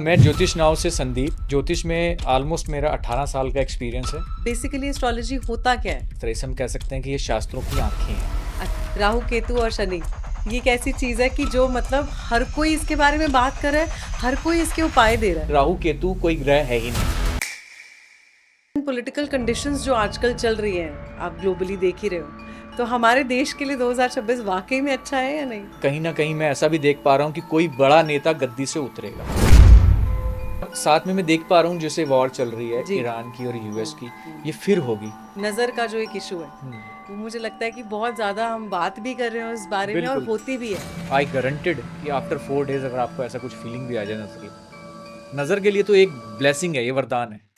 मैं ज्योतिष नाव से संदीप। ज्योतिष में ऑलमोस्ट मेरा 18 साल का एक्सपीरियंस है। बेसिकली एस्ट्रोलॉजी होता क्या है? तरह से हम कह सकते हैं कि ये शास्त्रों की आंखें हैं। राहु केतु और शनि ये एक ऐसी चीज है कि जो मतलब हर कोई इसके बारे में बात कर रहा है, हर कोई इसके उपाय दे रहा है। राहु केतु कोई ग्रह है ही नहीं। पॉलिटिकल कंडीशंस जो आजकल चल रही हैं, आप ग्लोबली देख ही रहे हो, तो हमारे देश के लिए 2026 वाकई में अच्छा है या नहीं? कहीं ना कहीं मैं ऐसा भी देख पा रहा हूँ कि कोई बड़ा नेता गद्दी से उतरेगा। साथ में मैं देख पा रहा हूँ जैसे वॉर चल रही है ईरान की और यूएस की, ये फिर होगी। नजर का जो एक इशू है वो मुझे लगता है कि बहुत ज्यादा हम बात भी कर रहे हैं उस बारे में और होती भी है। आई गारंटेड कि आफ्टर 4 डेज अगर आपको ऐसा कुछ फीलिंग भी आ जाए नजर के लिए तो एक ब्लेसिंग है, ये वरदान है।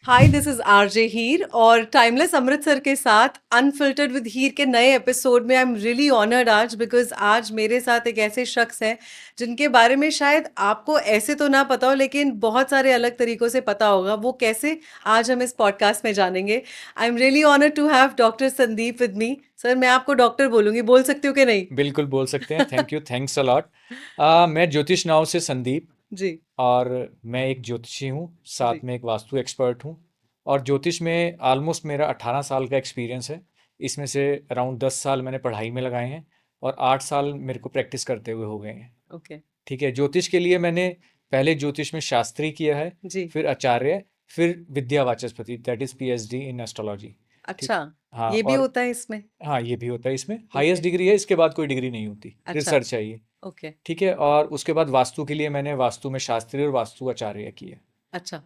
हाय, दिस इज आरजे हीर और टाइमलेस अमृतसर के साथ अनफिल्टर्ड विद हीर के नए एपिसोड में आई एम रियली ऑनर्ड आज, बिकॉज आज मेरे साथ एक ऐसे शख्स हैं जिनके बारे में शायद आपको ऐसे तो ना पता हो लेकिन बहुत सारे अलग तरीकों से पता होगा। वो कैसे, आज हम इस पॉडकास्ट में जानेंगे। I am really honoured to have doctor Sandeep with me. Sir, मैं आपको डॉक्टर बोलूंगी, बोल सकती हूँ कि नहीं? बिल्कुल बोल सकते हैं। Thank you, thanks a lot. मैं ज्योतिष नाव से संदीप जी। और मैं एक ज्योतिषी हूँ, साथ में एक वास्तु एक्सपर्ट हूँ। और ज्योतिष में ऑलमोस्ट मेरा 18 साल का एक्सपीरियंस है। इसमें से अराउंड 10 साल मैंने पढ़ाई में लगाए हैं और 8 साल मेरे को प्रैक्टिस करते हुए हो गए हैं। ओके। ठीक है। ज्योतिष के लिए मैंने पहले ज्योतिष में शास्त्री किया है, जी। फिर आचार्य, फिर Vidya Vachaspati, that is PhD in astrology. अच्छा। हाँ, ये भी और होता है इसमें? हाँ, ये भी होता है इसमें। हाईएस्ट डिग्री है, इसके बाद कोई डिग्री नहीं होती, अच्छा। रिसर्च चाहिए। ओके। ठीक है। और उसके बाद वास्तु के लिए मैंने वास्तु में शास्त्री और वास्तु आचार्य किए। अच्छा,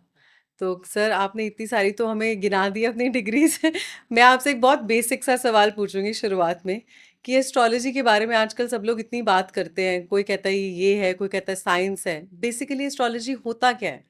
तो सर आपने इतनी सारी तो हमें गिना दी अपनी डिग्री से। मैं आपसे एक बहुत बेसिक सा सवाल पूछूंगी शुरुआत में कि एस्ट्रोलॉजी के बारे में आजकल सब लोग इतनी बात करते हैं, कोई कहता है ये है, कोई कहता है साइंस है। बेसिकली एस्ट्रोलॉजी होता क्या है?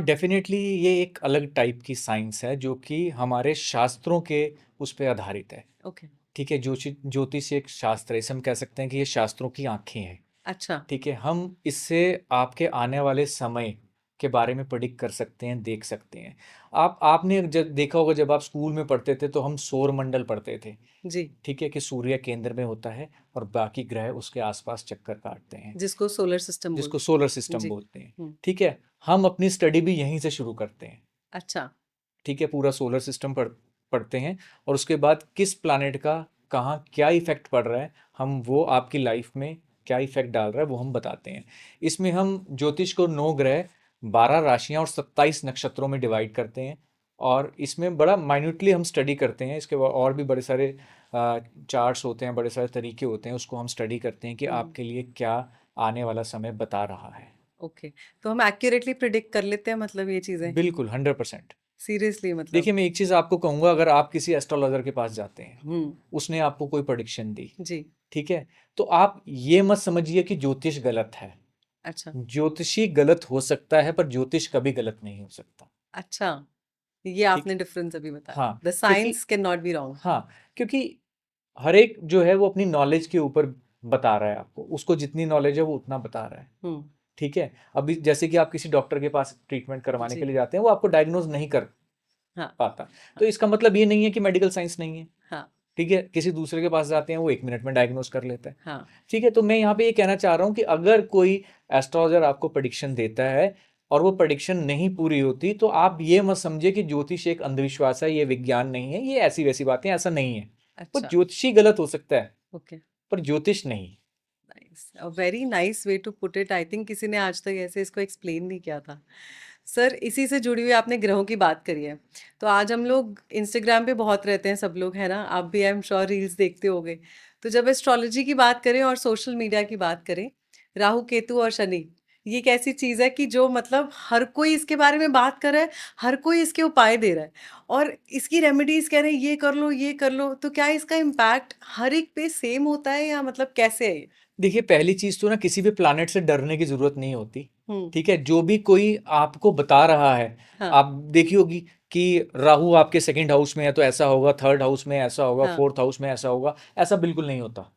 डेफिनेटली ये एक अलग टाइप की साइंस है जो कि हमारे शास्त्रों के उस पे आधारित है। ओके। ठीक है। ज्योतिष एक शास्त्र है, इसे हम कह सकते हैं कि ये शास्त्रों की आंखें हैं। अच्छा। ठीक है। हम इससे आपके आने वाले समय के बारे में प्रेडिक्ट कर सकते हैं, देख सकते हैं। आपने जब देखा होगा, जब आप स्कूल में पढ़ते थे तो हम सौर मंडल पढ़ते थे। जी। ठीक है, कि सूर्य केंद्र में होता है और बाकी ग्रह उसके आसपास चक्कर काटते हैं, जिसको सोलर सिस्टम जिसको बोलते सोलर सिस्टम जी। बोलते हैं। ठीक है। हम अपनी स्टडी भी यहीं से शुरू करते हैं। अच्छा। ठीक है। पूरा सोलर सिस्टम पढ़ते हैं और उसके बाद किस प्लानेट का कहाँ क्या इफेक्ट पड़ रहा है, हम वो आपकी लाइफ में क्या इफेक्ट डाल रहा है वो हम बताते हैं। इसमें हम ज्योतिष को 9 ग्रह, 12 राशियां और 27 नक्षत्रों में डिवाइड करते हैं और इसमें बड़ा माइन्यूटली हम स्टडी करते हैं। इसके बाद और भी बड़े सारे चार्ट्स होते हैं, बड़े सारे तरीके होते हैं, उसको हम स्टडी करते हैं कि आपके लिए क्या आने वाला समय बता रहा है। ओके, तो हम एक्यूरेटली प्रिडिक्ट कर लेते हैं मतलब ये चीजें? बिल्कुल 100%। सीरियसली मतलब? देखिए, मैं एक चीज़ आपको कहूँगा, अगर आप किसी एस्ट्रोलॉजर के पास जाते हैं, हम्म। उसने आपको कोई प्रेडिक्शन दी, जी। ठीक है, तो आप ये मत समझिए कि ज्योतिष गलत है। अच्छा। ज्योतिषी गलत हो सकता है पर ज्योतिष कभी गलत नहीं हो सकता। अच्छा, ये ठीक। आपने डिफरेंस अभी बताया। हाँ, द क्योंकि science can not be wrong. हाँ, क्योंकि हर एक जो है वो अपनी नॉलेज के ऊपर बता रहा है आपको, उसको जितनी नॉलेज है वो उतना बता रहा है। हम्म। ठीक है। अभी जैसे कि आप किसी डॉक्टर के पास ट्रीटमेंट करवाने जी। के लिए जाते हैं, वो आपको डायग्नोज नहीं कर हाँ। पाता, तो इसका मतलब ये नहीं है कि मेडिकल साइंस नहीं है। हाँ। ठीक है। किसी दूसरे के पास जाते हैं, वो 1 मिनट में डायग्नोज कर लेता है। हाँ। ठीक है। तो मैं यहाँ पे ये कहना चाह रहा हूँ कि अगर कोई एस्ट्रोलॉजर आपको प्रेडिक्शन देता है और वो प्रेडिक्शन नहीं पूरी होती, तो आप ये मत समझिए कि ज्योतिष एक अंधविश्वास है, ये विज्ञान नहीं है, ये ऐसी वैसी बातें, ऐसा नहीं है। वो अच्छा। ज्योतिषी गलत हो सकता है ओके। पर ज्योतिष नहीं। Nice, a very nice way to put it. I think किसी ने आज तक ऐसे इसको एक्सप्लेन नहीं किया था। सर, इसी से जुड़ी हुई आपने ग्रहों की बात करी है, तो आज हम लोग इंस्टाग्राम पे बहुत रहते हैं सब लोग, है ना? आप भी आई एम श्योर रील्स देखते होगे। तो जब एस्ट्रोलॉजी की बात करें और सोशल मीडिया की बात करें, राहु केतु और शनि ये एक ऐसी चीज़ है कि जो मतलब हर कोई इसके बारे में बात कर रहा है, हर कोई इसके उपाय दे रहा है और इसकी रेमेडीज कह रहे हैं ये कर लो, ये कर लो। तो क्या इसका इम्पैक्ट हर एक पे सेम होता है या मतलब कैसे है ये? देखिए, पहली चीज तो ना, किसी भी प्लानट से डरने की जरूरत नहीं होती। हम्म। ठीक है। जो भी कोई आपको बता रहा है, हाँ। आप देखी होगी कि राहु आपके सेकंड हाउस में है तो ऐसा होगा, थर्ड हाउस में ऐसा होगा, हाँ। फोर्थ हाउस में ऐसा होगा, ऐसा बिल्कुल नहीं होता।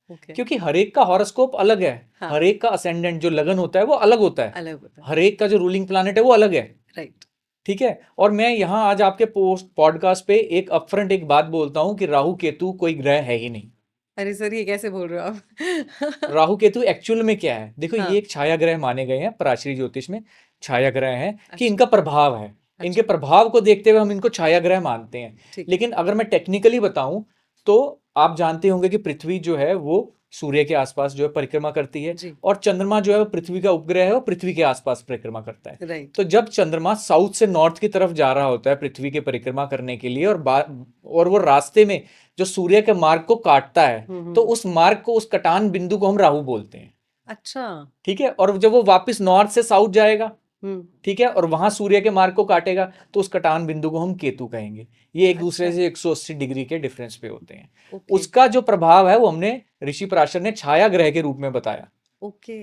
ओके। क्योंकि हर एक का हॉरोस्कोप अलग है। हाँ। हर एक का असेंडेंट जो लगन होता है वो अलग होता है। अलग होता है। हर एक का जो रूलिंग प्लैनेट है वो अलग है। राइट। ठीक है। और मैं यहाँ आज आपके पोस्ट पॉडकास्ट पे एक अपफ्रंट एक बात बोलता हूँ कि राहु केतु कोई ग्रह है ही नहीं। अरे सर, ये कैसे बोल रहे हो आप? राहु केतु एक्चुअल में क्या है, देखो ये हाँ। एक छाया ग्रह माने गए हैं प्राचीन ज्योतिष में। छाया ग्रह है कि अच्छा। इनका प्रभाव है, इनके अच्छा। प्रभाव को देखते हुए हम इनको छाया ग्रह मानते हैं। ठीक है। लेकिन अगर मैं टेक्निकली बताऊं तो आप जानते होंगे कि पृथ्वी जो है वो सूर्य के आसपास जो है परिक्रमा करती है, जी। और चंद्रमा जो है वो पृथ्वी का उपग्रह है, वो पृथ्वी के आसपास परिक्रमा करता है। राइट। तो जब चंद्रमा साउथ से नॉर्थ की तरफ जा रहा होता है पृथ्वी के परिक्रमा करने के लिए, और वो रास्ते में जो सूर्य के मार्ग को काटता है, तो उस मार्ग को, उस कटान बिंदु को हम राहु बोलते हैं। अच्छा। ठीक है, और जब वो वापस नॉर्थ से साउथ जाएगा, हम्म। ठीक है, और वहां सूर्य के मार्ग को काटेगा, तो उस कटान बिंदु को हम केतु कहेंगे। ये एक दूसरे अच्छा। से 180 डिग्री के डिफरेंस पे होते हैं। ओके। उसका जो प्रभाव है वो हमने ऋषि पराशर ने छाया ग्रह के रूप में बताया। ओके।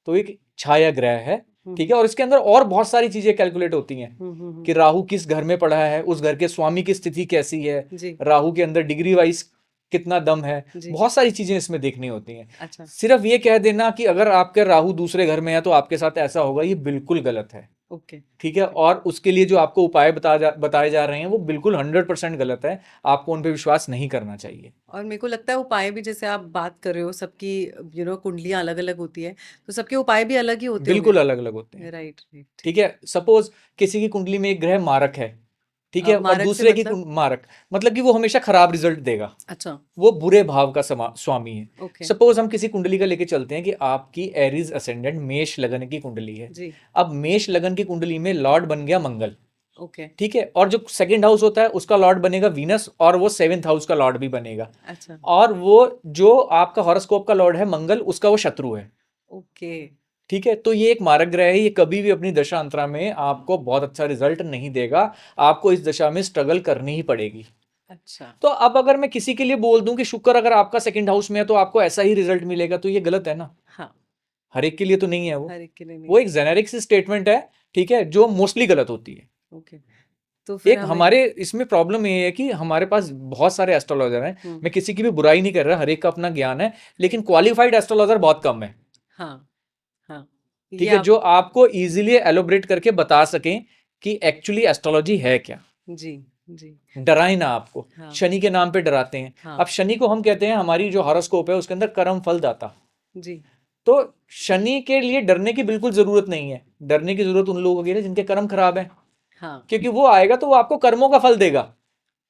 तो एक छाया ग्रह है, ठीक हम्म। है, और इसके अंदर और बहुत सारी चीजें कैलकुलेट होती हैं हम्म। कि राहु किस घर में पड़ा है, उस घर के स्वामी की स्थिति कैसी है, जी। राहु के अंदर डिग्री वाइज कितना दम है, जी। बहुत सारी चीजें इसमें देखनी होती हैं। अच्छा। सिर्फ ये कह देना कि अगर आपके राहु दूसरे घर में है तो आपके साथ ऐसा होगा, ये बिल्कुल गलत है। ओके। ठीक है, और उसके लिए जो आपको उपाय बताए जा रहे हैं वो बिल्कुल 100% गलत है। आपको उन पे विश्वास नहीं करना चाहिए। और मेरे को लगता है उपाय भी, जैसे आप बात कर रहे हो, सबकी कुंडलियां अलग अलग होती है, तो सबके उपाय भी अलग ही होते होंगे। बिल्कुल अलग अलग होते हैं। राइट। राइट। ठीक ठीक है। है, सपोज किसी की कुंडली में एक ग्रह मारक है, ठीक है, और मारक से दूसरे की मतलब? मारक मतलब कि वो हमेशा खराब रिजल्ट देगा, अच्छा। वो बुरे भाव का स्वामी है। ओके। सपोज हम किसी कुंडली का लेके चलते हैं कि आपकी एरीज असेंडेंट मेष लगन की कुंडली है। जी। अब मेष लगन की कुंडली में लॉर्ड बन गया मंगल, ओके। ठीक है, और जो सेकंड हाउस होता है उसका लॉर्ड बनेगा वीनस, और वो सेवेंथ हाउस का लॉर्ड भी बनेगा। अच्छा। और वो जो आपका हॉरोस्कोप का लॉर्ड है मंगल, उसका वो शत्रु है। ओके। ठीक है, तो ये एक मारक ग्रह है, ये कभी भी अपनी दशा अंतरा में आपको बहुत अच्छा रिजल्ट नहीं देगा। आपको इस दशा में स्ट्रगल करनी ही पड़ेगी। अच्छा। तो अब अगर मैं किसी के लिए बोल दूं कि शुक्र अगर आपका सेकंड हाउस में है तो आपको ऐसा ही रिजल्ट मिलेगा, तो ये गलत है ना। हाँ। हर एक के लिए तो नहीं है वो। हर एक के लिए नहीं वो है। एक जेनेरिक सी स्टेटमेंट है, ठीक है, जो मोस्टली गलत होती है। ओके। तो फिर एक हमें। हमारे इसमें प्रॉब्लम ये है कि हमारे पास बहुत सारे एस्ट्रोलॉजर हैं। हम्म। मैं किसी की भी बुराई नहीं कर रहा, हर एक का अपना ज्ञान है, लेकिन क्वालिफाइड एस्ट्रोलॉजर बहुत कम है। हाँ। हाँ। ये ठीक है, आप। जो आपको इजीली एलोबरेट करके बता सकें कि एक्चुअली एस्ट्रोलॉजी है क्या। जी। जी। डराए ना आपको, हाँ। शनि के नाम पे डराते हैं। हाँ। अब शनि को हम कहते हैं, हमारी जो हॉरोस्कोप है उसके अंदर कर्म फल दाता। जी। तो शनि के लिए डरने की बिल्कुल जरूरत नहीं है। डरने की जरूरत उन लोगों की है जिनके कर्म खराब है, हाँ। क्योंकि वो आएगा तो वो आपको कर्मों का फल देगा।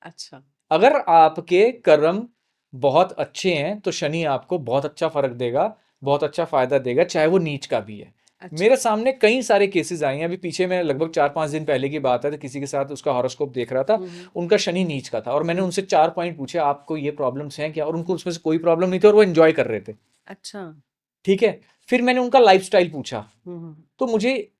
अच्छा। अगर आपके कर्म बहुत अच्छे हैं तो शनि आपको बहुत अच्छा फर्क देगा, बहुत अच्छा फायदा देगा, चाहे वो नीच का भी है। अच्छा। मेरे सामने कई सारे केसेस आए हैं। अभी पीछे में लगभग 4-5 दिन पहले की बात है, तो किसी के साथ उसका हॉरोस्कोप देख रहा था। हम्म। उनका शनि नीच का था, और मैंने उनसे 4 पॉइंट पूछे, आपको ये प्रॉब्लम्स हैं क्या, और उनको उसमें से कोई प्रॉब्लम नहीं थी, और वो एंजॉय कर रहे थे। अच्छा। ठीक है, फिर मैंने उनका लाइफस्टाइल पूछा, हम्म। तो मुझे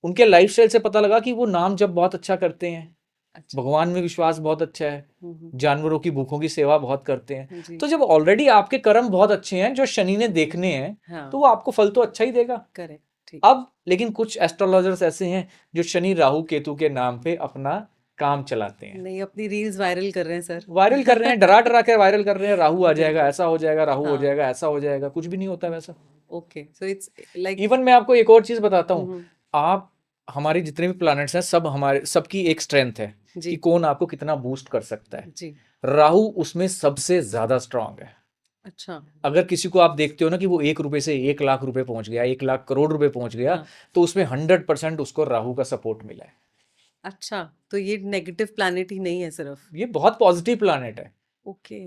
उनके लाइफस्टाइल से पता लगा कि वो नाम जब बहुत अच्छा करते हैं, अच्छा। भगवान में विश्वास बहुत अच्छा है, हम्म। जानवरों की भूखों की सेवा बहुत करते हैं। जी। तो जब ऑलरेडी आपके कर्म बहुत अच्छे हैं जो शनि ने देखने हैं, हाँ। तो वो आपको फल तो अच्छा ही देगा। करेक्ट। ठीक। अब लेकिन कुछ एस्ट्रोलॉजर्स ऐसे हैं जो शनि राहु केतु के नाम पे अपना काम चलाते हैं, नहीं, अपनी रील्स वायरल कर रहे हैं वायरल कर रहे हैं, सर। डरा डरा के वायरल कर रहे हैं, राहु आ जाएगा, बिल्कुल। ऐसा हो जाएगा, राहु हो हाँ। जाएगा, ऐसा हो जाएगा। कुछ भी नहीं होता वैसा। Okay, so it's like. Even मैं आपको एक और चीज बताता हूँ। हम्म। आप, हमारे जितने भी प्लैनेट्स हैं सब हमारे सबकी एक स्ट्रेंथ है कि जी। कौन आपको कितना बूस्ट कर सकता है। जी। राहु उसमें सबसे ज्यादा स्ट्रांग है। अच्छा। अगर किसी को आप देखते हो ना कि वो 1 रुपए से 1 लाख रुपए पहुंच गया, 1 लाख करोड़ रुपए पहुंच गया, हाँ। तो उसमें 100% उसको राहु का सपोर्ट मिला है। अच्छा, तो ये नेगेटिव प्लैनेट ही नहीं है सिर्फ? ये बहुत पॉजिटिव प्लानट है। ओके।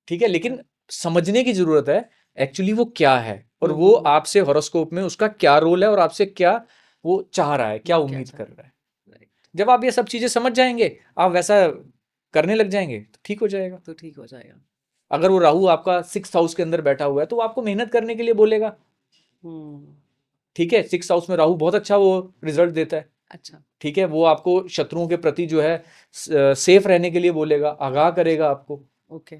ठीक है, लेकिन समझने की जरूरत है एक्चुअली वो क्या है, और वो हम्म। आपसे हॉरोस्कोप में उसका क्या रोल है, और आपसे क्या वो चाह रहा है, क्या क्या उम्मीद कर चाहे? रहा है। राइट। जब आप ये सब चीजें समझ जाएंगे, आप वैसा करने लग जाएंगे, तो ठीक हो जाएगा। तो ठीक हो जाएगा। अगर वो राहु आपका 6th हाउस के अंदर बैठा हुआ है तो वो आपको मेहनत करने के लिए बोलेगा। हम्म। ठीक है, 6th हाउस में राहु बहुत अच्छा वो रिजल्ट देता है। अच्छा। ठीक है, वो आपको शत्रुओं के प्रति जो है सेफ रहने के लिए बोलेगा, आगाह करेगा आपको। ओके।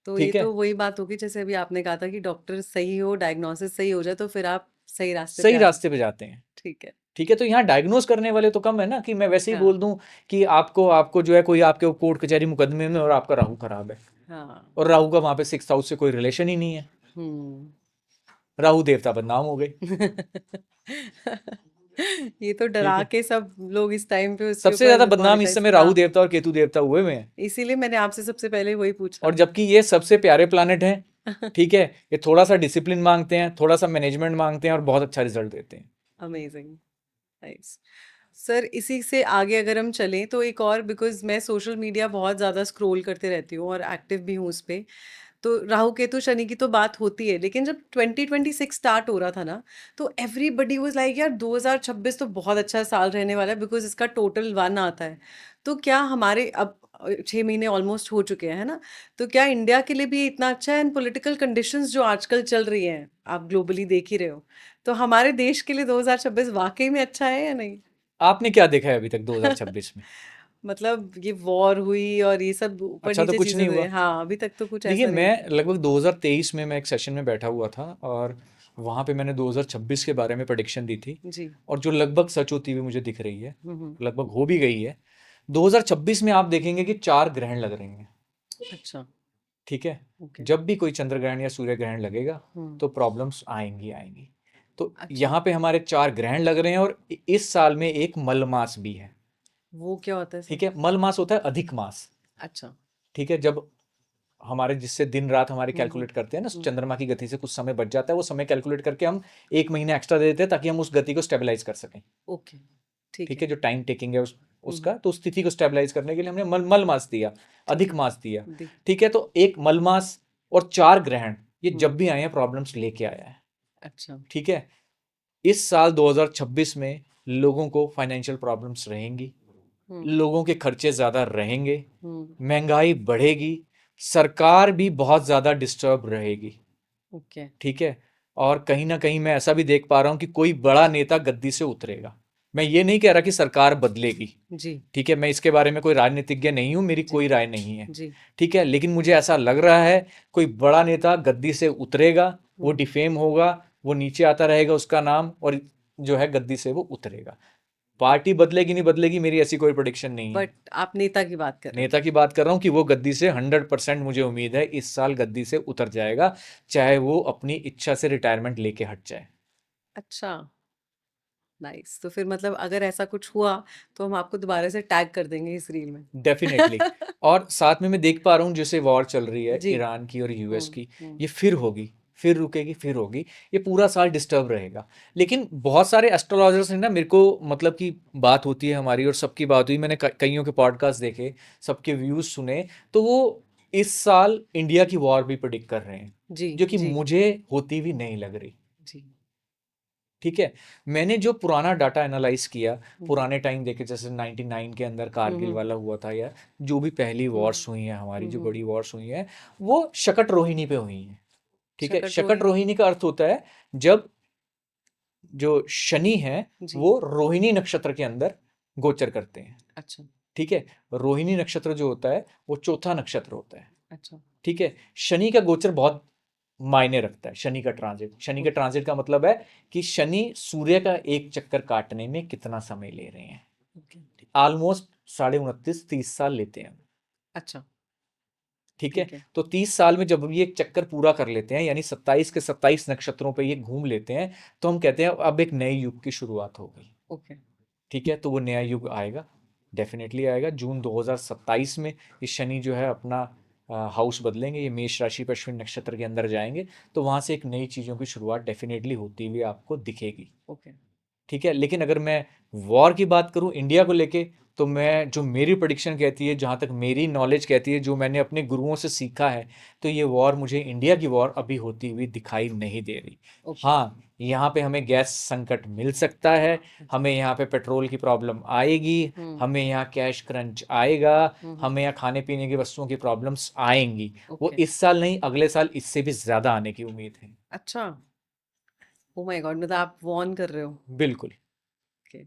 तो ये ठीक है, तो वही बात होगी, जैसे अभी आपने कहा था कि डॉक्टर सही हो, डायग्नोसिस सही हो जाए, तो फिर आप सही रास्ते पे सही आ जाते। रास्ते पे जाते हैं। ठीक है। ठीक है, तो यहाँ डायग्नोज करने वाले तो कम है ना, कि मैं वैसे ही हाँ। बोल दूं कि आपको आपको जो है कोई आपके कोर्ट कचहरी मुकदमे में और आपका राहु खराब है, हाँ। और राहु का वहां पे 6th हाउस से कोई रिलेशन ही नहीं है, हम्म। राहु देवता बदनाम हो गए। ये तो ठीक डरा है, के सब लोग इस टाइम पे उसके सबसे ज्यादा ऊपर बदनाम इस मोनेटाइज। समय राहु हाँ, देवता और केतु देवता हुए हुए हैं। इसीलिए मैंने आपसे सबसे पहले वही और पूछा। जबकि ये सबसे प्यारे प्लानेट हैं। ठीक है, ये थोड़ा सा डिसिप्लिन मांगते हैं, थोड़ा सा मैनेजमेंट मांगते हैं और बहुत अच्छा रिजल्ट देते हैं। Amazing, nice. सर इसी से आगे अगर हम चलें तो एक और, बिकॉज मैं सोशल मीडिया बहुत ज़्यादा स्क्रॉल करते रहती हूँ और एक्टिव भी हूँ उस पे। तो राहु केतु शनि की तो बात होती है, लेकिन जब 2026 स्टार्ट हो रहा था ना, तो एवरीबडी वाज लाइक यार 2026 तो बहुत अच्छा साल रहने वाला है, बिकॉज इसका टोटल 1 आता है। तो क्या हमारे अब 6 महीने ऑलमोस्ट हो चुके हैं, है ना? तो क्या इंडिया के लिए भी ये इतना अच्छा है? एंड पॉलिटिकल कंडीशंस जो आजकल चल रही हैं, आप ग्लोबली देख ही रहे हो, तो हमारे देश के लिए 2026 वाकई में अच्छा है या नहीं? आपने क्या देखा है अभी तक 2026 में? मतलब ये वॉर हुई और ये सब ऊपर अच्छा, तो नीचे कुछ चीजें नहीं हुई, हुआ। हाँ अभी तक तो कुछ देखिए, ऐसा नहीं। मैं लगभग 2023 में मैं एक सेशन में बैठा हुआ था और वहाँ पे मैंने 2026 के बारे में प्रेडिक्शन दी थी, जी। और जो लगभग सच होती हुई मुझे दिख रही है, हम्म। लगभग हो भी गई है। 2026 में आप देखेंगे कि 4 ग्रहण लग रहे हैं। अच्छा। ठीक है, ओके। जब भी कोई चंद्र ग्रहण या सूर्य ग्रहण लगेगा हम्म। तो प्रॉब्लम्स आएंगी आएंगी। तो अच्छा, यहाँ पे हमारे 4 ग्रहण लग रहे हैं और इस साल में एक मल मास भी है। वो क्या होता है सर? ठीक है, मल मास होता है अधिक मास। अच्छा। ठीक है, जब हमारे जिससे दिन रात हमारे हम्म। कैलकुलेट करते हैं ना, हम्म। चंद्रमा की गति से कुछ समय बच जाता है, वो समय कैलकुलेट करके हम एक महीने एक्स्ट्रा दे देते हैं ताकि हम उस गति को स्टेबलाइज कर सकें। ओके, ठीक ठीक है। है, जो टाइम टेकिंग है हम्म। उसका, तो उस तिथि को स्टेबलाइज करने के लिए हमने मल मास दिया, ठीक अधिक है। मास दिया। दी। ठीक है, तो एक मल मास और 4 ग्रहण, ये हम्म। जब भी आए हैं प्रॉब्लम्स लेके आया है। अच्छा। ठीक है, इस साल 2026 में लोगों को फाइनेंशियल प्रॉब्लम्स रहेंगी, हम्म। लोगों के खर्चे ज़्यादा रहेंगे, हम्म। महंगाई बढ़ेगी, सरकार भी बहुत ज़्यादा डिस्टर्ब रहेगी। ओके। ठीक है, और कहीं ना कहीं मैं ऐसा भी देख पा रहा हूँ कि कोई बड़ा नेता गद्दी से उतरेगा। मैं ये नहीं कह रहा कि सरकार बदलेगी। जी। ठीक है, मैं इसके बारे में कोई राजनीतिज्ञ नहीं हूँ, मेरी जी। कोई राय नहीं है। जी। ठीक है, लेकिन मुझे ऐसा लग रहा है कोई बड़ा नेता गद्दी से उतरेगा, वो हम्म। डिफेम होगा, वो नीचे आता रहेगा उसका नाम, और जो है गद्दी से वो उतरेगा। पार्टी बदलेगी नहीं बदलेगी, मेरी ऐसी कोई प्रोडिक्शन नहीं है। बट आप नेता की बात कर रहे हो? नेता की बात कर रहा हूँ कि वो गद्दी से 100% मुझे उम्मीद है इस साल गद्दी से उतर जाएगा, चाहे वो अपनी इच्छा से रिटायरमेंट लेके हट जाए। अच्छा, नाइस। तो फिर मतलब अगर ऐसा कुछ हुआ तो हम आपको दोबारा से टैग कर देंगे इस रील में। डेफिनेटली। और साथ में मैं देख पा रहा हूँ जैसे वॉर चल रही है जी। ईरान की और यूएस की, हम्म। ये फिर होगी, फिर रुकेगी, फिर होगी। ये पूरा साल डिस्टर्ब रहेगा। लेकिन बहुत सारे एस्ट्रोलॉजर्स ने ना मेरे को, मतलब कि बात होती है हमारी और सबकी बात हुई, मैंने कईयों के पॉडकास्ट देखे, सबके व्यूज सुने, तो वो इस साल इंडिया की वॉर भी प्रिडिक्ट कर रहे हैं, जी। जो कि जी। मुझे होती भी नहीं लग रही। जी। ठीक है, मैंने जो पुराना डाटा एनालाइज किया, हम्म। पुराने टाइम देखे, जैसे 99 के अंदर कारगिल हम्म। वाला हुआ था, या जो भी पहली हम्म। वॉर्स हुई हैं हमारी, जो हम्म। बड़ी वॉर्स हुई हैं, वो शकट रोहिणी पे हुई हैं। ठीक है, शकट शकट रोहिणी। रोहिणी का अर्थ होता है जब जो शनि है जी। वो रोहिणी नक्षत्र के अंदर गोचर करते हैं। अच्छा। ठीक है, रोहिणी नक्षत्र जो होता है वो चौथा नक्षत्र होता है। अच्छा। ठीक है, शनि का गोचर बहुत मायने रखता है। शनि का ट्रांजिट, शनि का ओके। ट्रांजिट का मतलब है कि शनि सूर्य का एक चक्कर काटने में कितना समय ले रहे हैं। ओके। ऑलमोस्ट 29.5 30 साल लेते हैं। अच्छा। ठीक है, ठीक है। तो 30 साल में जब ये एक चक्कर पूरा कर लेते हैं, यानी 27 के 27 नक्षत्रों पे ये घूम लेते हैं, तो हम कहते हैं अब एक नए युग की शुरुआत हो गई। ओके। ठीक है, तो वो नया युग आएगा, डेफिनेटली आएगा। जून 2027 में ये शनि जो है अपना हाउस बदलेंगे, ये मेष राशि पर अश्विन नक्षत्र के अंदर जाएंगे, तो वहां से एक नई चीज़ों की शुरुआत डेफिनेटली होती हुई आपको दिखेगी। ओके। ठीक है, लेकिन अगर मैं वॉर की बात करूं इंडिया को लेके, तो मैं, जो मेरी प्रेडिक्शन कहती है, जहां तक मेरी नॉलेज कहती है, जो मैंने अपने गुरुओं से सीखा है, तो ये वॉर, मुझे इंडिया की वॉर अभी होती हुई दिखाई नहीं दे रही। ओके। हाँ, यहाँ पे हमें गैस संकट मिल सकता है, अच्छा। हमें यहाँ पे पेट्रोल की प्रॉब्लम आएगी, हम्म। हमें यहाँ कैश क्रंच आएगा, हम्म। हमें यहाँ खाने पीने की वस्तुओं की प्रॉब्लम्स आएंगी। वो ओके। इस साल नहीं, अगले साल इससे भी ज़्यादा आने की उम्मीद है। अच्छा। ओ माय गॉड, मतलब आप वॉर्न कर रहे हो? बिल्कुल। ओके।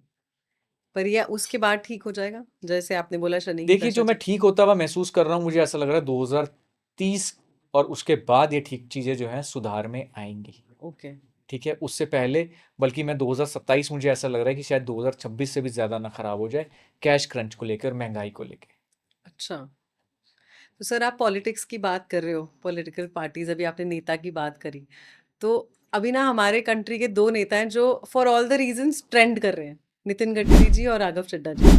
पर ये उसके बाद ठीक हो जाएगा, जैसे आपने बोला शनि की देखिए, दशा जो मैं चल। ठीक होता हुआ महसूस कर रहा हूँ, मुझे ऐसा लग रहा है 2030 और उसके बाद ये ठीक चीज़ें जो हैं सुधार में आएंगी। ओके। ठीक है, उससे पहले, बल्कि मैं 2027, मुझे ऐसा लग रहा है कि शायद 2026 से भी ज़्यादा ना खराब हो जाए, कैश क्रंच को लेकर, महंगाई को लेकर। अच्छा। तो सर आप पॉलिटिक्स की बात कर रहे हो, पॉलिटिकल पार्टीज, अभी आपने नेता की बात करी, तो अभी ना हमारे कंट्री के 2 नेता हैं जो for all the reasons trend कर रहे हैं, नितिन गडकरी जी और राघव चड्ढा जी।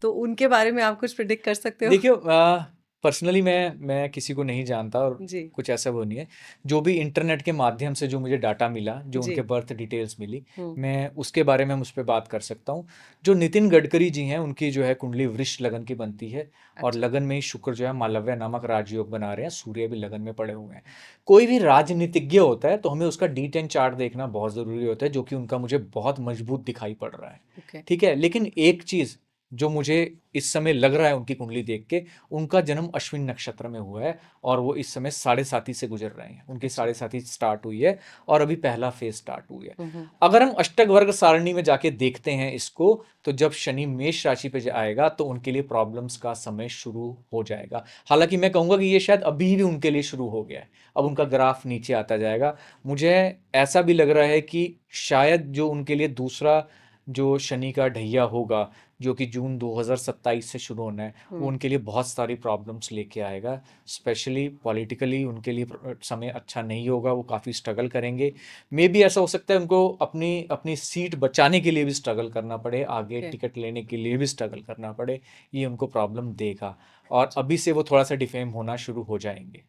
तो उनके बारे में आप कुछ प्रेडिक्ट कर सकते हो? देखिए, पर्सनली मैं किसी को नहीं जानता और जी, कुछ ऐसा वो नहीं है। जो भी इंटरनेट के माध्यम से जो मुझे डाटा मिला, जो जी। उनके बर्थ डिटेल्स मिली, हुँ, मैं उसके बारे में उस पे बात कर सकता हूँ। जो नितिन गडकरी जी हैं, उनकी जो है कुंडली वृष लगन की बनती है और अच्छा। लगन में ही शुक्र जो है मालव्य नामक राजयोग बना रहे हैं, सूर्य भी लगन में पड़े हुए हैं। कोई भी राजनीतिज्ञ होता है तो हमें उसका D10 चार्ट देखना बहुत ज़रूरी होता है, जो कि उनका मुझे बहुत मजबूत दिखाई पड़ रहा है। ओके। ठीक है, लेकिन एक चीज़ जो मुझे इस समय लग रहा है उनकी कुंडली देख के, उनका जन्म अश्विन नक्षत्र में हुआ है और वो इस समय साढ़े साथी से गुजर रहे हैं। उनकी अच्छा। साढ़े साथी स्टार्ट हुई है और अभी पहला फेज स्टार्ट हुई है। हुँ, हुँ। अगर हम अष्टक वर्ग सारणी में जाके देखते हैं इसको, तो जब शनि मेष राशि पे आएगा तो उनके लिए प्रॉब्लम्स का समय शुरू हो जाएगा। हालांकि मैं कहूंगा कि ये शायद अभी भी उनके लिए शुरू हो गया है। अब उनका ओके। ग्राफ नीचे आता जाएगा। मुझे ऐसा भी लग रहा है कि शायद जो उनके लिए दूसरा जो शनि का ढैया होगा, जो कि जून 2027 से शुरू होना है, वो हुँ, उनके लिए बहुत सारी प्रॉब्लम्स लेके आएगा। स्पेशली पॉलिटिकली उनके लिए समय अच्छा नहीं होगा, वो काफ़ी स्ट्रगल करेंगे। मे बी ऐसा हो सकता है उनको अपनी अपनी सीट बचाने के लिए भी स्ट्रगल करना पड़े, आगे ओके। टिकट लेने के लिए भी स्ट्रगल करना पड़े। ये उनको प्रॉब्लम देगा और अच्छा, अभी से वो थोड़ा सा डिफेम होना शुरू हो जाएंगे।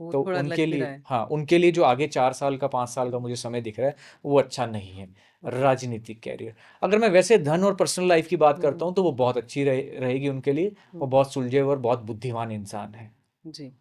वो तो थोड़ा लग उनके भी रहा लिए, है। हाँ, उनके लिए जो आगे 4 साल का 5 साल का मुझे समय दिख रहा है, वो अच्छा नहीं है। ओके। राजनीतिक कैरियर, अगर मैं वैसे धन और पर्सनल लाइफ की बात हुँ, करता हुँ, हूँ तो वो बहुत अच्छी रहेगी उनके लिए। वो हुँ। बहुत सुलझे हुए और बहुत बुद्धिमान इंसान है। जी,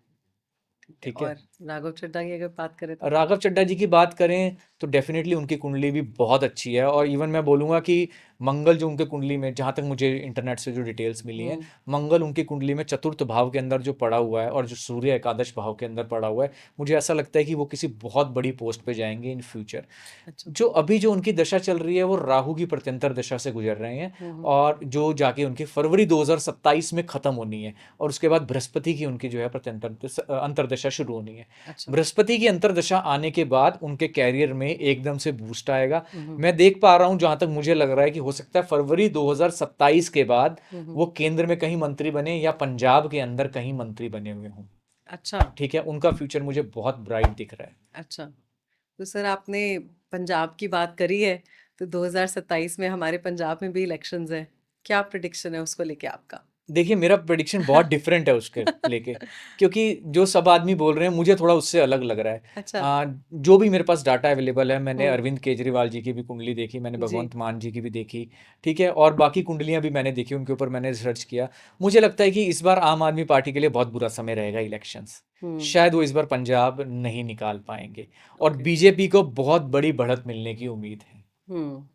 ठीक है। ठीक है। और राघव चड्ढा की अगर बात करें तो? राघव चड्ढा जी की बात करें तो डेफिनेटली उनकी कुंडली भी बहुत अच्छी है और इवन मैं बोलूँगा कि मंगल जो उनके कुंडली में, जहाँ तक मुझे इंटरनेट से जो डिटेल्स मिली हैं, हुँ, मंगल उनकी कुंडली में चतुर्थ भाव के अंदर जो पड़ा हुआ है और जो सूर्य एकादश भाव के अंदर पड़ा हुआ है, मुझे ऐसा लगता है कि वो किसी बहुत बड़ी पोस्ट पे जाएंगे इन फ्यूचर। अच्छा। जो अभी जो उनकी दशा चल रही है वो राहु की प्रत्यंतर दशा से गुजर रहे हैं हुँ, हुँ। और जो जाके उनकी फरवरी 2027 में खत्म होनी है और उसके बाद बृहस्पति की उनकी जो है अंतरदशा शुरू होनी है। अच्छा। बृहस्पति की अंतरदशा आने के बाद उनके कैरियर में एकदम से बूस्ट आएगा। हुँ, हुँ। मैं देख पा रहा हूं, जहां तक मुझे लग रहा है कि हो सकता है फरवरी 2027 के बाद हुँ, हुँ। वो केंद्र में कहीं मंत्री बने या पंजाब के अंदर कहीं मंत्री बने हुए हों। अच्छा, ठीक है, उनका फ्यूचर मुझे बहुत ब्राइट दिख रहा है। अच्छा। तो सर आपने पंजाब की बात करी है, तो 2027 में हमारे पंजाब में भी इलेक्शंस हैं। क्या प्रेडिक्शन है उसको लेके आपका? देखिए, मेरा प्रेडिक्शन बहुत डिफरेंट है उसके लेके, क्योंकि जो सब आदमी बोल रहे हैं मुझे थोड़ा उससे अलग लग रहा है। अच्छा। जो भी मेरे पास डाटा अवेलेबल है, मैंने हुँ, अरविंद केजरीवाल जी की भी कुंडली देखी, मैंने जी। भगवंत मान जी की भी देखी। ठीक है, और बाकी कुंडलियां भी मैंने देखी, उनके ऊपर मैंने रिसर्च किया। मुझे लगता है कि इस बार आम आदमी पार्टी के लिए बहुत बुरा समय रहेगा इलेक्शंस। हुँ, शायद वो इस बार पंजाब नहीं निकाल पाएंगे और ओके। बीजेपी को बहुत बड़ी बढ़त मिलने की उम्मीद है। हुँ,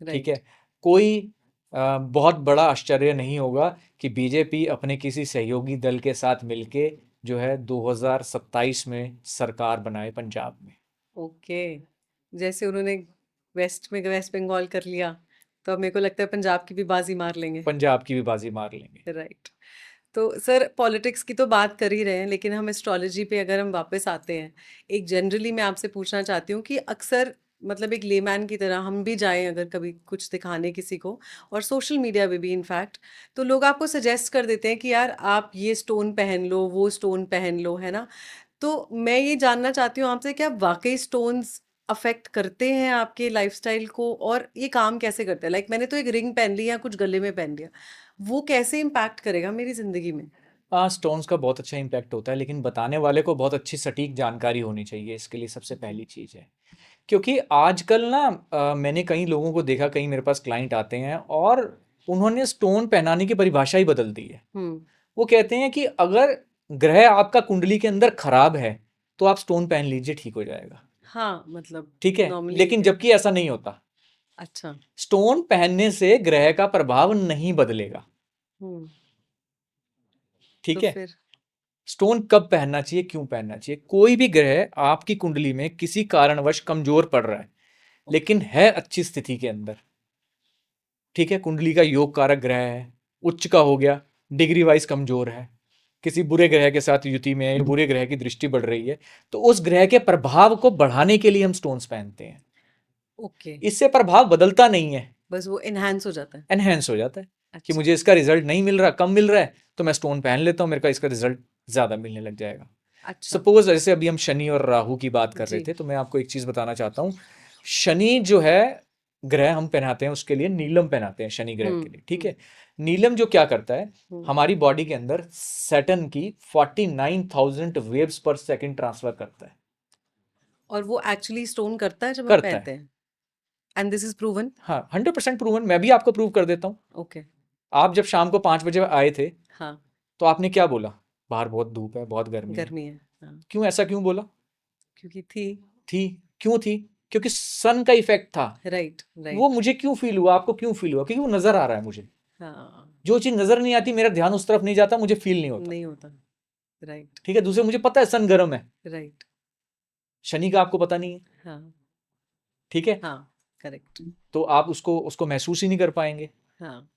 ठीक राइट। है। कोई बहुत बड़ा आश्चर्य नहीं होगा कि बीजेपी अपने किसी सहयोगी दल के साथ मिलके जो है 2027 में सरकार बनाए पंजाब में। ओके। जैसे उन्होंने वेस्ट बंगाल कर लिया, तो अब मेरे को लगता है पंजाब की भी बाजी मार लेंगे। पंजाब की भी बाजी मार लेंगे। राइट। तो सर पॉलिटिक्स की तो बात कर ही रहे हैं, लेकिन हम एस्ट्रोलॉजी पे अगर हम वापस आते हैं, एक जनरली मैं आपसे पूछना चाहती हूँ कि अक्सर मतलब एक लेमैन की तरह हम भी जाएं अगर कभी कुछ दिखाने किसी को, और सोशल मीडिया पे भी इनफैक्ट, तो लोग आपको सजेस्ट कर देते हैं कि यार आप ये स्टोन पहन लो, वो स्टोन पहन लो, है ना? तो मैं ये जानना चाहती हूँ आपसे, क्या वाकई स्टोन्स अफेक्ट करते हैं आपके लाइफस्टाइल को, और ये काम कैसे करते हैं? लाइक मैंने तो एक रिंग पहन ली या कुछ गले में पहन लिया, वो कैसे इम्पैक्ट करेगा मेरी जिंदगी में? स्टोन्स का बहुत अच्छा इम्पैक्ट होता है, लेकिन बताने वाले को बहुत अच्छी सटीक जानकारी होनी चाहिए, इसके लिए सबसे जी। पहली चीज़ है। क्योंकि आजकल ना मैंने कई लोगों को देखा, कई मेरे पास क्लाइंट आते हैं और उन्होंने स्टोन पहनाने की परिभाषा ही बदल दी है। हम्म। वो कहते हैं कि अगर ग्रह आपका कुंडली के अंदर खराब है तो आप स्टोन पहन लीजिए, ठीक हो जाएगा। हाँ, मतलब ठीक है, नॉर्मली लेकिन जबकि ऐसा नहीं होता। अच्छा। स्टोन पहनने से ग्रह का प्रभाव नहीं बदलेगा। हम्म। तो ठीक है। फिर? स्टोन कब पहनना चाहिए, क्यों पहनना चाहिए? कोई भी ग्रह आपकी कुंडली में किसी कारणवश कमजोर पड़ रहा है, लेकिन है अच्छी स्थिति के अंदर। ठीक है, कुंडली का योग कारक ग्रह है, उच्च का हो गया, डिग्री वाइज कमजोर है, किसी बुरे ग्रह के साथ युति में है, बुरे ग्रह की दृष्टि बढ़ रही है, तो उस ग्रह के प्रभाव को बढ़ाने के लिए हम स्टोन्स पहनते हैं। ओके। इससे प्रभाव बदलता नहीं है, बस वो एनहांस हो जाता है। एनहेंस हो जाता है। कि अच्छा। मुझे इसका रिजल्ट नहीं मिल रहा, कम मिल रहा है, तो मैं स्टोन पहन लेता हूं, मेरे का इसका रिजल्ट ज्यादा मिलने लग जाएगा। अच्छा। सपोज जैसे अभी हम शनि और राहु की बात कर रहे जी। थे, तो मैं आपको एक चीज बताना चाहता हूँ। शनि जो है ग्रह, हम पहनाते हैं उसके लिए नीलम पहनाते हैं शनि ग्रह के लिए, ठीक है। नीलम जो क्या करता है, हमारी बॉडी के अंदर सैटर्न की 49,000 वेव्स पर सेकंड ट्रांसफर करता है। और वो एक्चुअली स्टोन करता है जब हम करता पहनते है, हैं? And this is proven? हाँ 100% प्रूवन। मैं भी आपको प्रूव कर देता हूँ। ओके। आप जब शाम को 5 बजे आए थे, हाँ, तो आपने क्या बोला? बाहर बहुत धूप है, बहुत गर्मी है। गर्मी है। हाँ, क्यों, ऐसा क्यों बोला? क्योंकि थी। थी। क्यों थी? क्योंकि सन का इफेक्ट था। राइट, वो राइट। मुझे क्यों फील हुआ, आपको क्यों फील हुआ? क्योंकि वो नजर आ रहा है मुझे। हाँ, जो चीज नजर नहीं आती, मेरा ध्यान उस तरफ नहीं जाता, मुझे फील नहीं होता। नहीं होता। राइट, ठीक है। दूसरे, मुझे पता है सन गर्म है, राइट। शनि का आपको पता नहीं है। हाँ, ठीक है। हाँ, करेक्ट। तो आप उसको उसको महसूस ही नहीं कर पाएंगे। हाँ,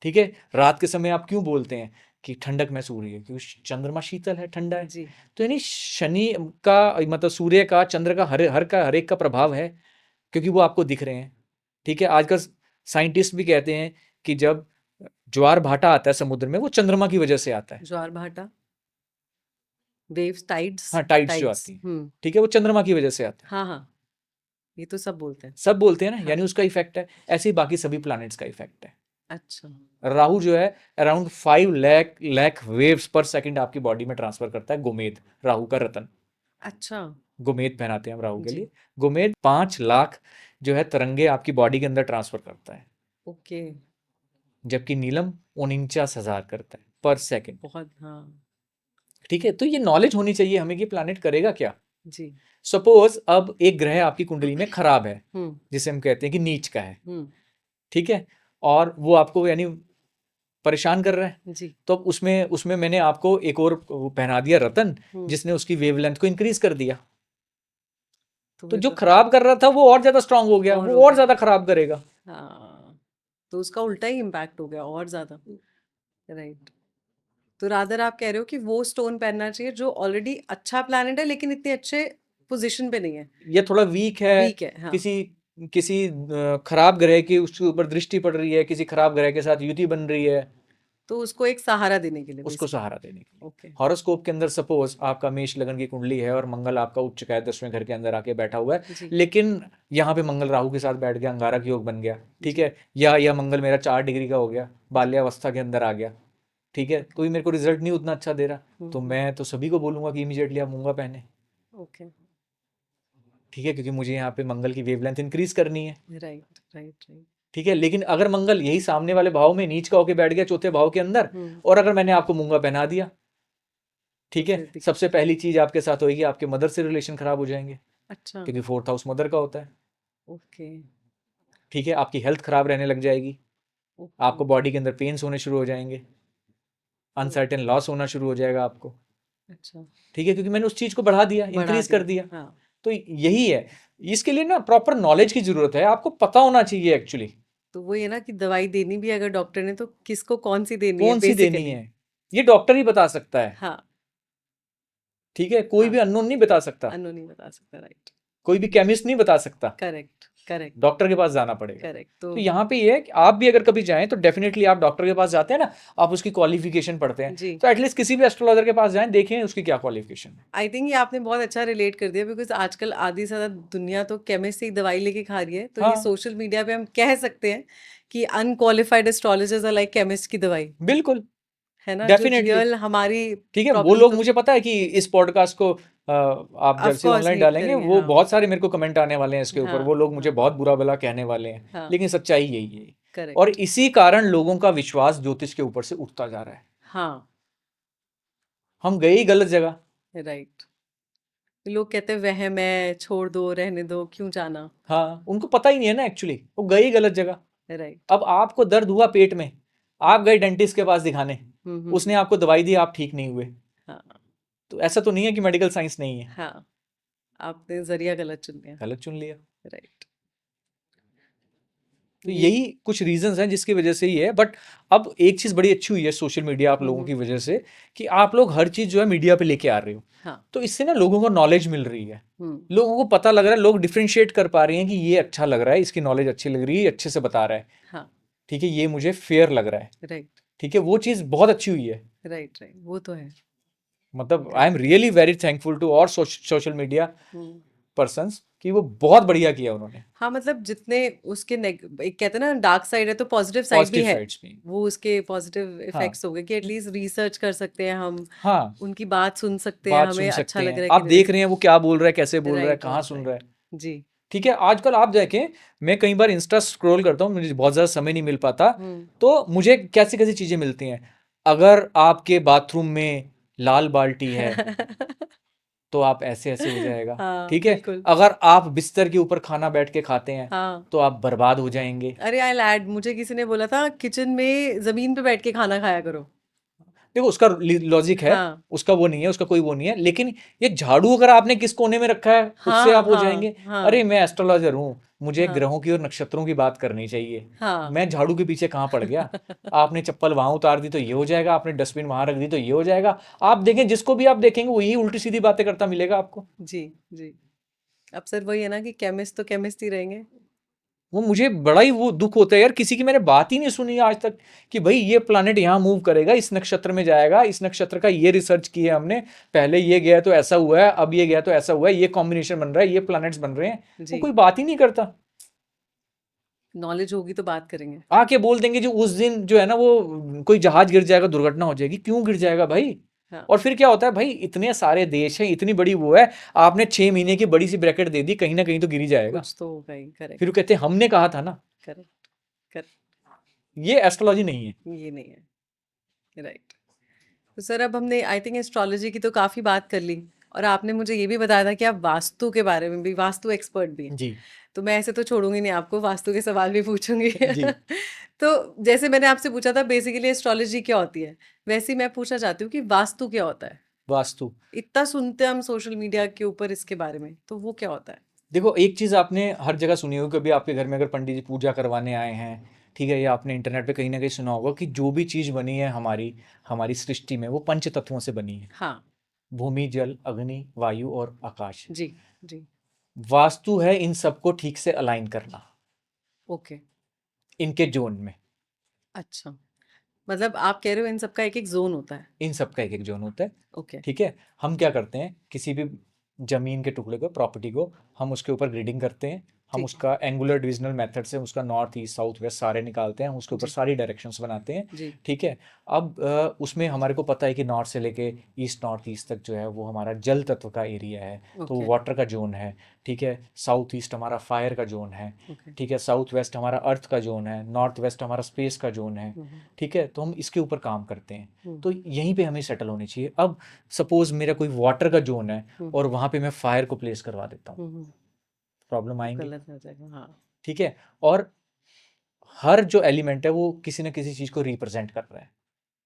ठीक है। रात के समय आप क्यों बोलते हैं कि ठंडक महसूस हो रही है? क्योंकि चंद्रमा शीतल है, ठंडा है। जी। तो यानी शनि का, मतलब सूर्य का, चंद्र का, हर एक का प्रभाव है, क्योंकि वो आपको दिख रहे हैं। ठीक है। आजकल साइंटिस्ट भी कहते हैं कि जब ज्वार भाटा आता है समुद्र में, वो चंद्रमा की वजह से आता है। ज्वार भाटा, वेव्स, टाइड्स। हाँ, टाइड्स जो टाइड्स। आती हैं, ठीक है, वो चंद्रमा की वजह से आता है। हाँ, हाँ, ये तो सब बोलते हैं। सब बोलते हैं ना, हाँ। यानी उसका इफेक्ट है। ऐसे ही बाकी सभी प्लैनेट्स का इफेक्ट है। अच्छा। राहु जो है अराउंड 5 लाख वेव्स पर सेकंड आपकी बॉडी में ट्रांसफर करता है। गोमेद, राहु का रतन। अच्छा। गोमेद पहनाते हैं हम राहु के जी। लिए। गोमेद 5 लाख जो है तरंगे आपकी बॉडी के अंदर ट्रांसफर करता है, ओके। जबकि नीलम 49,000 करता है पर सेकंड। बहुत, हाँ। ठीक है। तो ये नॉलेज होनी चाहिए हमें कि प्लैनेट करेगा क्या। जी। सपोज अब एक ग्रह आपकी कुंडली में खराब है, हम्म, जिसे हम कहते हैं कि नीच का है। हम्म। ठीक है। और वो आपको यानी परेशान कर रहा है। जी। तो अब उसमें उसमें मैंने आपको एक और वो पहना दिया रतन, हम्म। जिसने उसकी वेवलेंथ को इंक्रीज कर दिया। तो तो फिर जो तो खराब कर रहा था वो और ज्यादा स्ट्रांग हो गया, और वो हो और गया। ज्यादा खराब करेगा। हाँ, तो उसका उल्टा ही इम्पैक्ट हो गया और ज्यादा। राइट। तो रादर आप कह रहे हो कि वो स्टोन पहनना चाहिए जो ऑलरेडी अच्छा प्लैनेट है लेकिन इतने अच्छे पोजीशन पे नहीं है। ये थोड़ा वीक है। वीक है, हाँ। किसी किसी खराब ग्रह की उसके ऊपर दृष्टि पड़ रही है, किसी खराब ग्रह के साथ युति बन रही है, तो उसको एक सहारा देने के लिए उसको बेसिकली। सहारा देने के लिए। ओके। हॉरोस्कोप के अंदर सपोज आपका मेष लगन की कुंडली है और मंगल आपका उच्च का है, 10वें घर के अंदर आके बैठा हुआ है, जी। लेकिन यहाँ पे मंगल राहु के साथ बैठ गया, अंगारक योग बन गया। ठीक जी। है। या मंगल मेरा 4 डिग्री का हो गया, बाल्यावस्था के अंदर आ गया। ठीक है। ओके। कोई मेरे को रिजल्ट नहीं उतना अच्छा दे रहा, तो हम्म। मैं तो सभी को बोलूंगा कि इमीडिएटली आप मूंगा पहने। ओके। ठीक है। क्योंकि मुझे यहाँ पे मंगल की वेवलेंथ इंक्रीज करनी है। Right, right, right. ठीक है। लेकिन अगर मंगल यही सामने वाले भाव में नीच का होके बैठ गया, चौथे भाव के अंदर, हम्म। और अगर मैंने आपको मूंगा पहना दिया, तो ठीक है, फिर सबसे पहली चीज आपके साथ होगी, आपके मदर से रिलेशन खराब हो जाएंगे, अच्छा। क्योंकि 4th हाउस मदर का होता है। ओके। ठीक है। आपकी हेल्थ खराब रहने लग जाएगी, ओके। आपको बॉडी के अंदर पेन्स होने शुरू हो जाएंगे, अनसर्टेन लॉस होना शुरू हो जाएगा आपको। अच्छा। ठीक है। क्योंकि मैंने उस चीज को बढ़ा दिया, बढ़ा इंक्रीज कर दिया, दिया। हाँ। तो यही है। इसके लिए ना प्रॉपर नॉलेज की जरूरत है, आपको पता होना चाहिए एक्चुअली तो वो ये ना कि दवाई देनी भी अगर डॉक्टर ने तो किसको कौन सी देनी है कौन सी देनी बेसिकली। है, ये डॉक्टर ही बता सकता है। हाँ। ठीक है। कोई हाँ, भी अननोन नहीं बता सकता, अनु नहीं बता सकता। राइट। कोई भी केमिस्ट नहीं बता सकता, करेक्ट, करेक्ट, डॉक्टर के पास जाना पड़ेगा। करेक्ट। तो तो यहाँ पे ये है कि आप भी अगर कभी जाएं तो डेफिनेटली आप डॉक्टर के पास जाते हैं ना, आप उसकी क्वालिफिकेशन पढ़ते हैं, जी, तो एटलीस्ट किसी भी एस्ट्रोलॉजर के पास जाएं, देखें उसकी क्या क्वालिफिकेशन है। आई थिंक ये आपने बहुत अच्छा रिलेट कर दिया बिकॉज आजकल आधी से ज्यादा दुनिया तो केमिस्ट से ही दवाई लेके खा रही है, तो ये हाँ, सोशल मीडिया पे हम कह सकते हैं कि unqualified astrologers are like chemist की दवाई। बिल्कुल, है ना, जो डेफिनेटली। रियल हमारी ठीक है। वो प्रॉब्लम लोग, तो मुझे पता है कि इस पॉडकास्ट को आप ऑफ जैसे कोर्स ऑनलाइन हेट डालेंगे, करेंगे। वो हाँ, बहुत सारे मेरे को कमेंट आने वाले हैं इसके ऊपर, वो हाँ, लोग मुझे हाँ, बहुत बुरा भला कहने वाले हैं, हाँ। लेकिन सच्चाई यही है। और करेक्ट। इसी कारण लोगों का विश्वास ज्योतिष के ऊपर से उठता जा रहा है। हाँ। हम गए ही गलत जगह। राइट। लोग कहते हैं वहम है, छोड़ दो, रहने दो, क्यों जाना। हाँ, उनको पता ही नहीं है ना एक्चुअली, वो गए ही गलत जगह। राइट। अब आपको दर्द हुआ पेट में, आप गए डेंटिस्ट के पास दिखाने, उसने हम्म। आपको दवाई दी, आप ठीक नहीं हुए। हाँ, तो ऐसा तो नहीं है कि मेडिकल साइंस नहीं है, हाँ, आपने जरिया गलत चुन लिया। गलत चुन लिया। राइट। तो ये यही कुछ रीजंस हैं जिसकी वजह से ही है। बट अब एक चीज बड़ी अच्छी हुई है सोशल मीडिया आप लोगों की वजह से, कि आप लोग हर चीज जो है मीडिया पे लेके आ रहे हो। हाँ। तो इससे ना लोगों को नॉलेज मिल रही है, हम्म। लोगों को पता लग रहा है, लोग डिफ्रेंशिएट कर पा रहे हैं कि ये अच्छा लग रहा है, इसकी नॉलेज अच्छी लग रही है, अच्छे से बता रहा है। हाँ। ठीक है। ये मुझे फेयर लग रहा है। राइट, ठीक है। वो चीज़ बहुत अच्छी हुई है। राइट, राइट, वो तो है। मतलब I am really very thankful to और सोशल मीडिया हम्म। पर्सन्स कि वो बहुत बढ़िया किया उन्होंने। हाँ मतलब जितने उसके एक कहते हैं ना डार्क साइड है तो पॉजिटिव साइड भी पॉजिटिव है, साइड्स भी। वो उसके पॉजिटिव हाँ इफेक्ट्स हो गए कि एटलीस्ट रिसर्च कर सकते हैं हम, हाँ, उनकी बात सुन सकते हैं, बात हमें सुन अच्छा सकते लग हैं, रहा है आप कि देख रहे हैं वो क्या बोल रहा है, कैसे बोल रहा है, राइट कहाँ राइट सुन राइट। रहा है। जी। ठीक है, आजकल आप देखें, मैं कई बार इंस्टा स्क्रॉल करता हूँ, मुझे बहुत ज़्यादा समय नहीं मिल पाता, तो मुझे कैसी कैसी चीज़ें मिलती हैं। अगर आपके बाथरूम में लाल बाल्टी है तो आप ऐसे ऐसे हो जाएगा। हाँ ठीक है, बिल्कुल। अगर आप बिस्तर के ऊपर खाना बैठ के खाते हैं हाँ तो आप बर्बाद हो जाएंगे। अरे आई ऐड, मुझे किसी ने बोला था किचन में जमीन पे बैठ के खाना खाया करो। देखो उसका लॉजिक है, हाँ उसका वो नहीं है, उसका कोई वो नहीं है, लेकिन ये झाड़ू अगर आपने किस कोने में रखा है उससे हाँ आप हो हाँ जाएंगे। अरे हाँ मैं एस्ट्रोलॉजर हूँ, मुझे हाँ ग्रहों की और नक्षत्रों की बात करनी चाहिए, हाँ मैं झाड़ू के पीछे कहाँ पड़ गया। आपने चप्पल वहां उतार दी तो ये हो जाएगा, आपने डस्टबिन वहां रख दी तो ये हो जाएगा। आप देखें, जिसको भी आप देखेंगे वो यही उल्टी सीधी बातें करता मिलेगा आपको। जी जी। अब सर वही है ना कि केमिस्ट तो केमिस्ट ही रहेंगे। वो मुझे बड़ा ही वो दुख होता है यार, किसी की मैंने बात ही नहीं सुनी आज तक कि भाई ये प्लानेट यहाँ मूव करेगा, इस नक्षत्र में जाएगा, इस नक्षत्र का ये रिसर्च किया है हमने, पहले ये गया तो ऐसा हुआ है, अब ये गया तो ऐसा हुआ है, ये कॉम्बिनेशन बन रहा है, ये प्लैनेट्स बन रहे हैं। वो जी। कोई बात ही नहीं करता। नॉलेज होगी तो बात करेंगे। आके बोल देंगे जो उस दिन जो है ना वो कोई जहाज गिर जाएगा, दुर्घटना हो जाएगी। क्यों गिर जाएगा भाई? हाँ और फिर क्या होता है भाई, इतने सारे देश हैं, इतनी बड़ी वो है, आपने 6 महीने की बड़ी सी ब्रैकेट दे दी, कहीं ना कहीं तो गिर ही जाएगा। कुछ तो होगा ही। फिर वो करेक्ट कहते हैं हमने कहा था ना। Correct correct. ये एस्ट्रोलॉजी नहीं है। ये नहीं है, राइट। तो सर अब हमने आई थिंक एस्ट्रोलॉजी की तो काफ़ी बात कर ली, और आपने मुझे ये भी बताया था कि आप वास्तु के बारे में भी, वास्तु एक्सपर्ट भी हैं। जी तो मैं ऐसे तो छोड़ूंगी नहीं आपको, वास्तु के सवाल भी पूछूंगी। जी। तो जैसे मैंने आपसे पूछा था बेसिकली एस्ट्रोलॉजी क्या होती है, वैसे ही मैं पूछना चाहती हूँ कि वास्तु क्या होता है। वास्तु, इतना सुनते हैं हम सोशल मीडिया के ऊपर इसके बारे में, तो वो क्या होता है। देखो एक चीज आपने हर जगह सुनी होगी, कभी आपके घर में अगर पंडित जी पूजा करवाने आए हैं, ठीक है, या आपने इंटरनेट पे कहीं ना कहीं सुना होगा कि जो भी चीज बनी है हमारी हमारी सृष्टि में वो पंच तत्वों से बनी है। हाँ। भूमि, जल, अग्नि, वायु और आकाश। जी जी। वास्तु है इन सबको ठीक से अलाइन करना, ओके। इनके जोन में। अच्छा, मतलब आप कह रहे हो इन सबका एक एक जोन होता है। इन सबका एक एक जोन होता है। ओके। ठीक है, हम क्या करते हैं, किसी भी जमीन के टुकड़े को, प्रॉपर्टी को, हम उसके ऊपर ग्रिडिंग करते हैं, हम ठीक है। उसका एंगुलर डिविजनल मेथड से उसका नॉर्थ ईस्ट साउथ वेस्ट सारे निकालते हैं, हम उसके ऊपर जी सारी डायरेक्शंस बनाते हैं। जी। ठीक है, अब उसमें हमारे को पता है कि नॉर्थ से लेके ईस्ट नॉर्थ ईस्ट तक जो है वो हमारा जल तत्व का एरिया है, तो ओके वाटर का जोन है। ठीक है, साउथ ईस्ट हमारा फायर का जोन है। ओके। ठीक है, साउथ वेस्ट हमारा अर्थ का जोन है, नॉर्थ वेस्ट हमारा स्पेस का जोन है। हम्म ठीक है, तो हम इसके ऊपर काम करते हैं, हम्म तो यहीं पे हमें सेटल होनी चाहिए। अब सपोज मेरा कोई वाटर का जोन है हम्म और वहां पे मैं फायर को प्लेस करवा देता हूँ, हम्म। प्रॉब्लम तो आएंगे। गलत हो जाएगा, हाँ। ठीक है, और हर जो एलिमेंट है वो किसी ना किसी चीज को रिप्रेजेंट कर रहा है।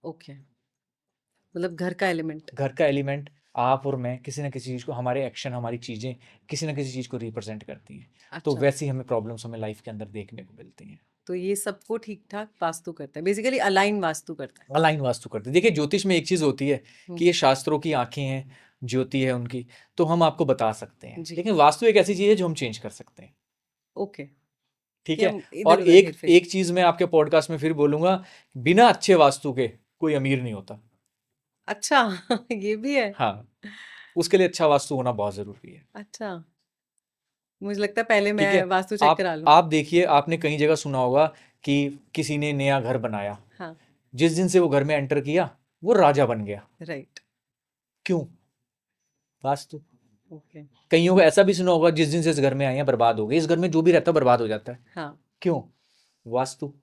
ओके, मतलब घर का एलिमेंट। घर का एलिमेंट, आप और मैं, किसी ना किसी चीज को, हमारे एक्शन, हमारी चीजें किसी ना किसी चीज को रिप्रेजेंट करती हैं। तो अच्छा, वैसी हमें प्रॉब्लम्स हमें लाइफ के अंदर देखने को मिलती हैं। तो ये सबको ठीक ठाक वास्तु करता है, बेसिकली अलाइन वास्तु करता है। अलाइन वास्तु करते हैं। देखिए ज्योतिष में एक चीज होती है कि हम्म। ये शास्त्रों की आंखें हैं, ज्योति है उनकी, तो हम आपको बता सकते हैं, जी। लेकिन वास्तु एक ऐसी चीज है जो हम चेंज कर सकते हैं। ओके। ठीक कि है, हम और इधर उधर एक हेर फेर। एक चीज मैं आपके पॉडकास्ट में फिर बोलूंगा, बिना अच्छे वास्तु के कोई अमीर नहीं होता। अच्छा। ये भी है। हाँ, उसके लिए अच्छा वास्तु होना बहुत जरूरी है। अच्छा, मुझे लगता है पहले ठीक मैं है, वास्तु चेक आप करा लूं। आप देखिए, आपने कई जगह सुना होगा कि किसी ने नया घर बनाया, हाँ। जिस दिन से वो घर में एंटर किया वो राजा बन गया। राइट। क्यों? वास्तु। ओके। कईयों को ऐसा भी सुना होगा, जिस दिन से इस घर में आए हैं बर्बाद हो गए, इस घर में जो भी रहता है बर्बाद हो जाता है। हाँ। क्यों? वास्तु।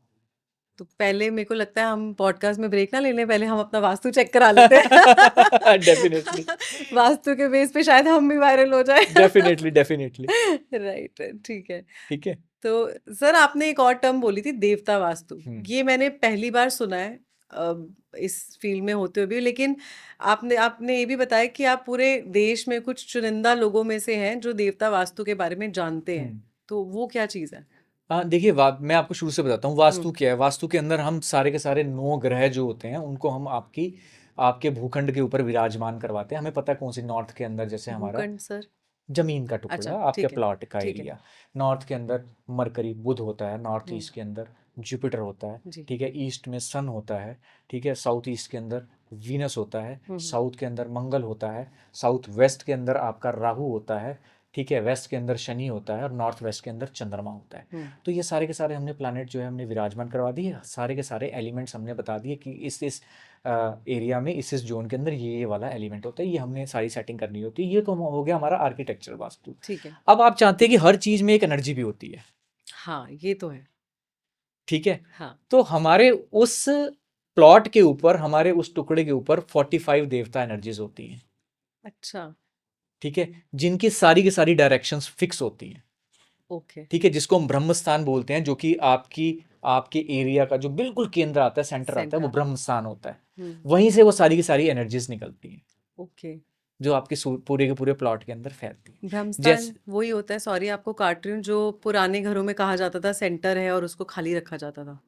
तो पहले मेरे को लगता है हम पॉडकास्ट में ब्रेक ना ले लें, पहले हम अपना वास्तु चेक करा लेते हैं। डेफिनेटली वास्तु के बेस पे शायद हम भी वायरल हो जाए। Definitely definitely. राइट, ठीक है। ठीक है। तो सर आपने एक और टर्म बोली थी, देवता वास्तु, हम्म ये मैंने पहली बार सुना है इस फील्ड में होते हुए भी, लेकिन आपने आपने ये भी बताया कि आप पूरे देश में कुछ चुनिंदा लोगों में से हैं जो देवता वास्तु के बारे में जानते हैं, हम्म। तो वो क्या चीज़ है। हाँ देखिए, मैं आपको शुरू से बताता हूँ हम्म। वास्तु क्या है। वास्तु के अंदर हम सारे के सारे 9 ग्रह जो होते हैं उनको हम आपके भूखंड के ऊपर विराजमान करवाते हैं। हमें पता है कौन सी, नॉर्थ के अंदर जैसे हमारा भूखंड सर। जमीन का टुकड़ा, अच्छा आपके ठीक है। प्लॉट का ठीक है। एरिया। नॉर्थ के अंदर मरकरी बुध होता है, नॉर्थ हम्म। ईस्ट के अंदर जुपिटर होता है। जी। ठीक है, ईस्ट में सन होता है। ठीक है, साउथ ईस्ट के अंदर वीनस होता है, हम्म साउथ के अंदर मंगल होता है, साउथ वेस्ट के अंदर आपका राहु होता है, ठीक है, वेस्ट के अंदर शनि होता है और नॉर्थ वेस्ट के अंदर चंद्रमा होता है। हम्म तो ये सारे के सारे हमने प्लानट जो है हमने विराजमान करवा दिए, सारे के सारे एलिमेंट्स हमने बता दिए कि इस एरिया में इस जोन के अंदर ये वाला एलिमेंट होता है, ये हमने सारी सेटिंग करनी होती है। ये तो हो गया हमारा आर्किटेक्चर वास्तु। ठीक है। अब आप चाहते हैं कि हर चीज़ में एक एनर्जी भी होती है, हाँ, ये तो है। ठीक है, हाँ। तो हमारे उस प्लॉट के ऊपर, हमारे उस टुकड़े के ऊपर 45 देवता एनर्जीज होती हैं, अच्छा। ठीक है, जिनकी सारी की सारी डायरेक्शंस फिक्स होती हैं, ओके। ठीक है, जिसको हम ब्रह्म स्थान बोलते हैं, जो कि आपके एरिया का जो बिल्कुल केंद्र आता है, सेंटर आता है, वो सेंटर। ब्रह्म स्थान होता है। हम्म। वहीं से वो सारी की सारी एनर्जीज निकलती हैं, ओके। जो आपके पूरे के पूरे प्लॉट के अंदर फैलती हैं। ब्रह्मस्थान जैसे वही होता है, सॉरी आपको काट रही हूँ, जो पुराने घरों में कहा जाता था सेंटर है और उसको खाली रखा जाता था,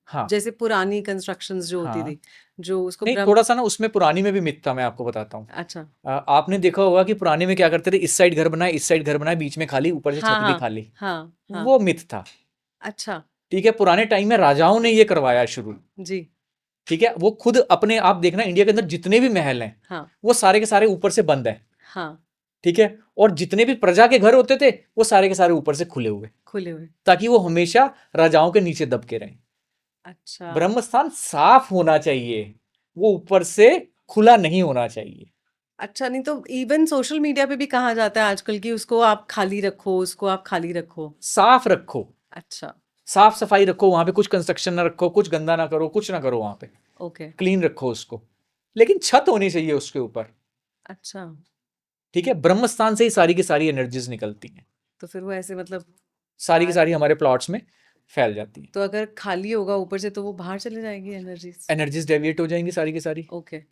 हाँ जैसे पुरानी कंस्ट्रक्शंस जो होती हाँ, थी, जो उसको नहीं, ब्रह्म। थोड़ा सा ना उसमें पुरानी में भी मिथ था, मैं आपको बताता हूँ। अच्छा। आपने देखा होगा कि पुराने में क्या करते थे, इस साइड घर बनाए, इस साइड घर बनाए, बीच में खाली, ऊपर से हाँ छत भी हाँ खाली। हाँ हाँ। वो मिथ था, अच्छा। ठीक है, पुराने टाइम में राजाओं ने ये करवाया शुरू, जी। ठीक है, वो खुद अपने, आप देखना इंडिया के अंदर जितने भी महल हैं हाँ वो सारे के सारे ऊपर से बंद हैं, हाँ। ठीक है, और जितने भी प्रजा के घर होते थे वो सारे के सारे ऊपर से खुले हुए, खुले हुए। ताकि वो हमेशा राजाओं के नीचे दबके रहें। अच्छा। ब्रह्मस्थान साफ होना चाहिए, वो ऊपर से खुला नहीं होना चाहिए। अच्छा, नहीं तो इवन सोशल मीडिया पे भी कहा जाता है आजकल कि उसको आप खाली रखो, उसको आप खाली रखो। साफ रखो, अच्छा। साफ सफाई रखो, वहां पे कुछ कंस्ट्रक्शन ना रखो, कुछ गंदा ना करो, कुछ ना करो, वहां पे ओके। क्लीन रखो उसको, लेकिन छत होनी चाहिए उसके ऊपर, अच्छा, ठीक है, ब्रह्मस्थान से ही सारी की सारी एनर्जीज निकलती हैं, तो फिर वो ऐसे मतलब सारी की बाहर, सारी हमारे प्लॉट्स में फैल जाती हैं, तो अगर खाली होगा ऊपर से तो वो बाहर चले जाएगी एनर्जीज। एनर्जीज डेविएट हो जाएंगी सारी की सारी, ओके।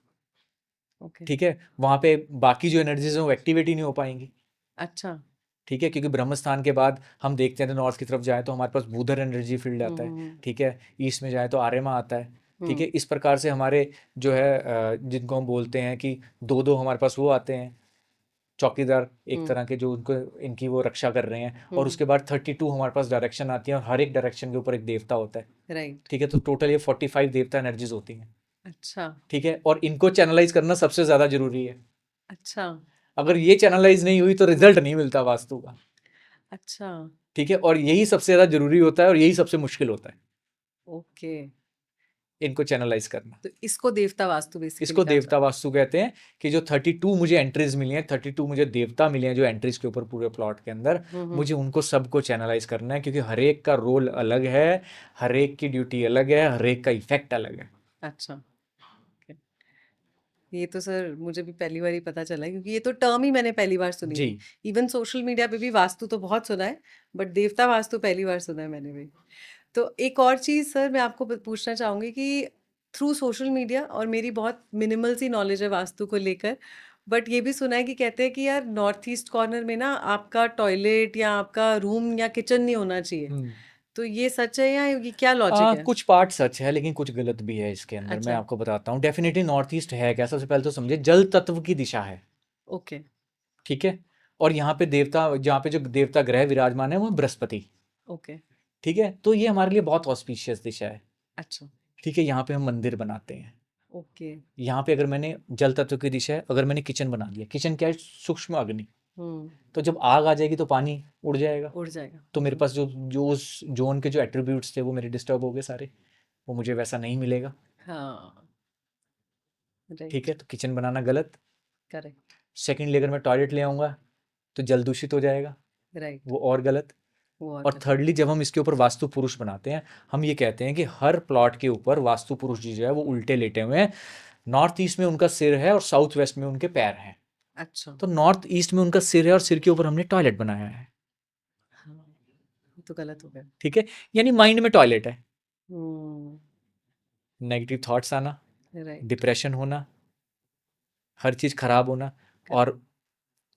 ओके। ठीक है, वहां पे बाकी जो एनर्जीज हैं वो एक्टिवेट ही नहीं हो पाएंगी, अच्छा। ठीक है, क्योंकि ब्रह्मस्थान के बाद हम देखते हैं तो नॉर्थ की तरफ जाए तो हमारे पास बूधर एनर्जी फील्ड आता है, हम्म। ठीक है, ईस्ट में जाए तो आर्यमा आता है, ठीक है, हम्म इस प्रकार से हमारे जो है जिनको हम बोलते हैं कि दो दो हमारे पास वो आते हैं चौकीदार, एक हम्म तरह के, जो उनको इनकी वो रक्षा कर रहे हैं, और हम्म। उसके बाद 32 हमारे पास डायरेक्शन आती है और हर एक डायरेक्शन के ऊपर एक देवता होता है, राइट। ठीक है, तो टोटल ये 45 देवता एनर्जीज होती हैं, अच्छा। ठीक है, और इनको चैनलाइज करना सबसे ज़्यादा जरूरी है। अच्छा। अगर ये चैनलाइज नहीं हुई तो हम्म। रिजल्ट नहीं मिलता वास्तु का, अच्छा। ठीक है, और यही सबसे ज़्यादा जरूरी होता है और यही सबसे मुश्किल होता है, ओके। इनको चैनलाइज करना। तो इसको देवता वास्तु बेसिकली इसको कहा देवता जाता वास्तु कहते हैं, कि जो 32 मुझे एंट्रीज मिली हैं, 32 मुझे देवता मिले हैं जो एंट्रीज के ऊपर पूरे प्लॉट के अंदर, है। मुझे उनको सबको चैनलाइज करना है, क्योंकि हर एक का रोल अलग है, हर एक की ड्यूटी अलग है, हर एक का इफेक्ट अलग है। अच्छा। ओके। ये तो सर मुझे भी पहली बार ही पता चला है, क्योंकि ये तो टर्म ही मैंने पहली बार सुनी जी, है। इवन सोशल मीडिया पे भी वास्तु तो बहुत सुना है, बट देवता वास्तु पहली बार सुना है मैंने भी। तो एक और चीज़ सर मैं आपको पूछना चाहूँगी कि थ्रू सोशल मीडिया, और मेरी बहुत मिनिमल सी नॉलेज है वास्तु को लेकर, बट ये भी सुना है कि कहते हैं कि यार नॉर्थ ईस्ट कॉर्नर में ना आपका टॉयलेट या आपका रूम या किचन नहीं होना चाहिए। हम्म, तो ये सच है या ये क्या लॉजिक है? कुछ पार्ट सच है लेकिन कुछ गलत भी है इसके अंदर, मैं अच्छा। आपको बताता हूँ। डेफिनेटली नॉर्थ ईस्ट है क्या, सबसे पहले तो समझे जल तत्व की दिशा है, ओके। ठीक है, और यहाँ पे देवता, जहाँ पे जो देवता ग्रह विराजमान है वो बृहस्पति, ओके। ठीक है, तो ये हमारे लिए बहुत ऑस्पिशियस दिशा है, अच्छा। ठीक है, यहाँ पे हम मंदिर बनाते हैं। ओके। यहाँ पे अगर मैंने जल तत्व की दिशा है, अगर मैंने किचन बना दिया, किचन क्या है, सूक्ष्म अग्नि, हुँ, तो जब आग आ जाएगी तो पानी उड़ जाएगा, उड़ जाएगा। तो मेरे पास जो जो उस जोन के जो एट्रीब्यूट्स थे वो मेरे डिस्टर्ब हो गए सारे, वो मुझे वैसा नहीं मिलेगा, हाँ, ठीक राइट, है, तो किचन बनाना गलत। करेक्ट, सेकेंडली अगर मैं टॉयलेट ले आऊँगा तो जल दूषित हो जाएगा, राइट, वो और गलत। वो और और थर्डली जब हम इसके ऊपर वास्तु पुरुष बनाते हैं, हम ये कहते हैं कि हर प्लॉट के ऊपर वास्तु पुरुष जी जो है वो उल्टे लेटे हुए हैं, नॉर्थ ईस्ट में उनका सिर है और साउथ वेस्ट में उनके पैर हैं, अच्छा, तो नॉर्थ ईस्ट में उनका सिर है और सिर के ऊपर हमने टॉयलेट बनाया है, हाँ, ये तो गलत हो गया। ठीक है, यानी माइंड में टॉयलेट है, हुँ, नेगेटिव थॉट्स आना, राइट, डिप्रेशन होना, हर चीज़ खराब होना, करेक्ट, और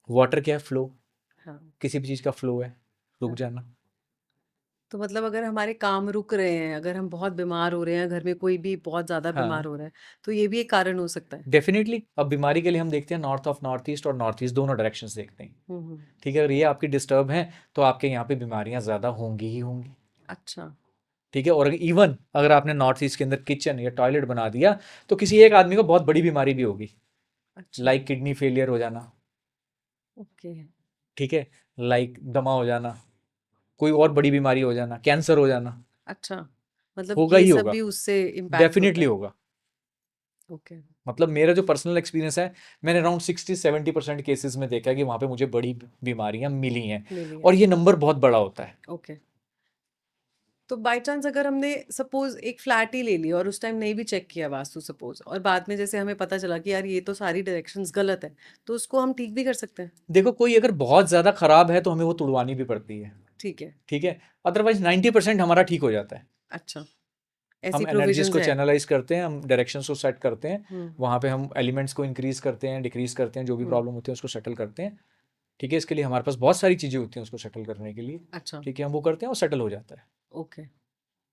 वाटर क्या है, फ्लो, हाँ, किसी भी चीज़ का फ्लो है, रुक हाँ। जाना। तो मतलब अगर हमारे काम रुक रहे हैं, अगर हम बहुत बीमार हो रहे हैं, घर में कोई भी बहुत ज़्यादा बीमार हाँ, हो रहा है, तो ये भी एक कारण हो सकता है? डेफिनेटली, अब बीमारी के लिए हम देखते हैं नॉर्थ ईस्ट और नॉर्थ ईस्ट दोनों डायरेक्शंस देखते हैं, हुँ, हुँ, ठीक है, अगर ये आपकी डिस्टर्ब हैं तो आपके यहाँ पे बीमारियाँ ज़्यादा होंगी ही होंगी, अच्छा, ठीक है। और इवन अगर आपने नॉर्थ ईस्ट के अंदर किचन या टॉयलेट बना दिया तो किसी एक आदमी को बहुत बड़ी बीमारी भी होगी, अच्छा। लाइक किडनी फेलियर हो जाना, ओके। ठीक है, लाइक दमा हो जाना, कोई और बड़ी बीमारी हो जाना, कैंसर हो जाना, अच्छा, मतलब होगा ये ही सब होगा, भी उससे इम्पैक्ट होता डेफिनेटली है। होगा। ओके। मतलब मेरा जो पर्सनल एक्सपीरियंस है, मैंने अराउंड 60-70% केसेस में देखा है कि वहाँ पे मुझे बड़ी बीमारियाँ मिली हैं, मिली है। और ये नंबर बहुत बड़ा होता है। ओके। तो बाय चांस अगर हमने सपोज एक फ्लैट ही ले लिया और उस टाइम नहीं भी चेक किया वास्तु सपोज, और बाद में जैसे हमें पता चला कि यार ये तो सारी डायरेक्शंस गलत है, तो उसको हम ठीक भी कर सकते हैं? देखो, कोई अगर बहुत ज़्यादा खराब है तो हमें वो तुड़वानी भी पड़ती है, ठीक है। ठीक है। अदरवाइज 90% हमारा ठीक हो जाता है। अच्छा, हम ऐसी एनर्जीज प्रोविजंस को है। चैनलाइज करते हैं, हम डायरेक्शंस को सेट करते हैं, हम्म। वहाँ पे हम एलिमेंट्स को इंक्रीज करते हैं, डिक्रीज करते हैं, जो भी हम्म। प्रॉब्लम होती है उसको सेटल करते हैं, ठीक है। इसके लिए हमारे पास बहुत सारी चीज़ें होती हैं उसको सेटल करने के लिए, अच्छा। ठीक है। हम वो करते हैं और सेटल हो जाता है, ओके।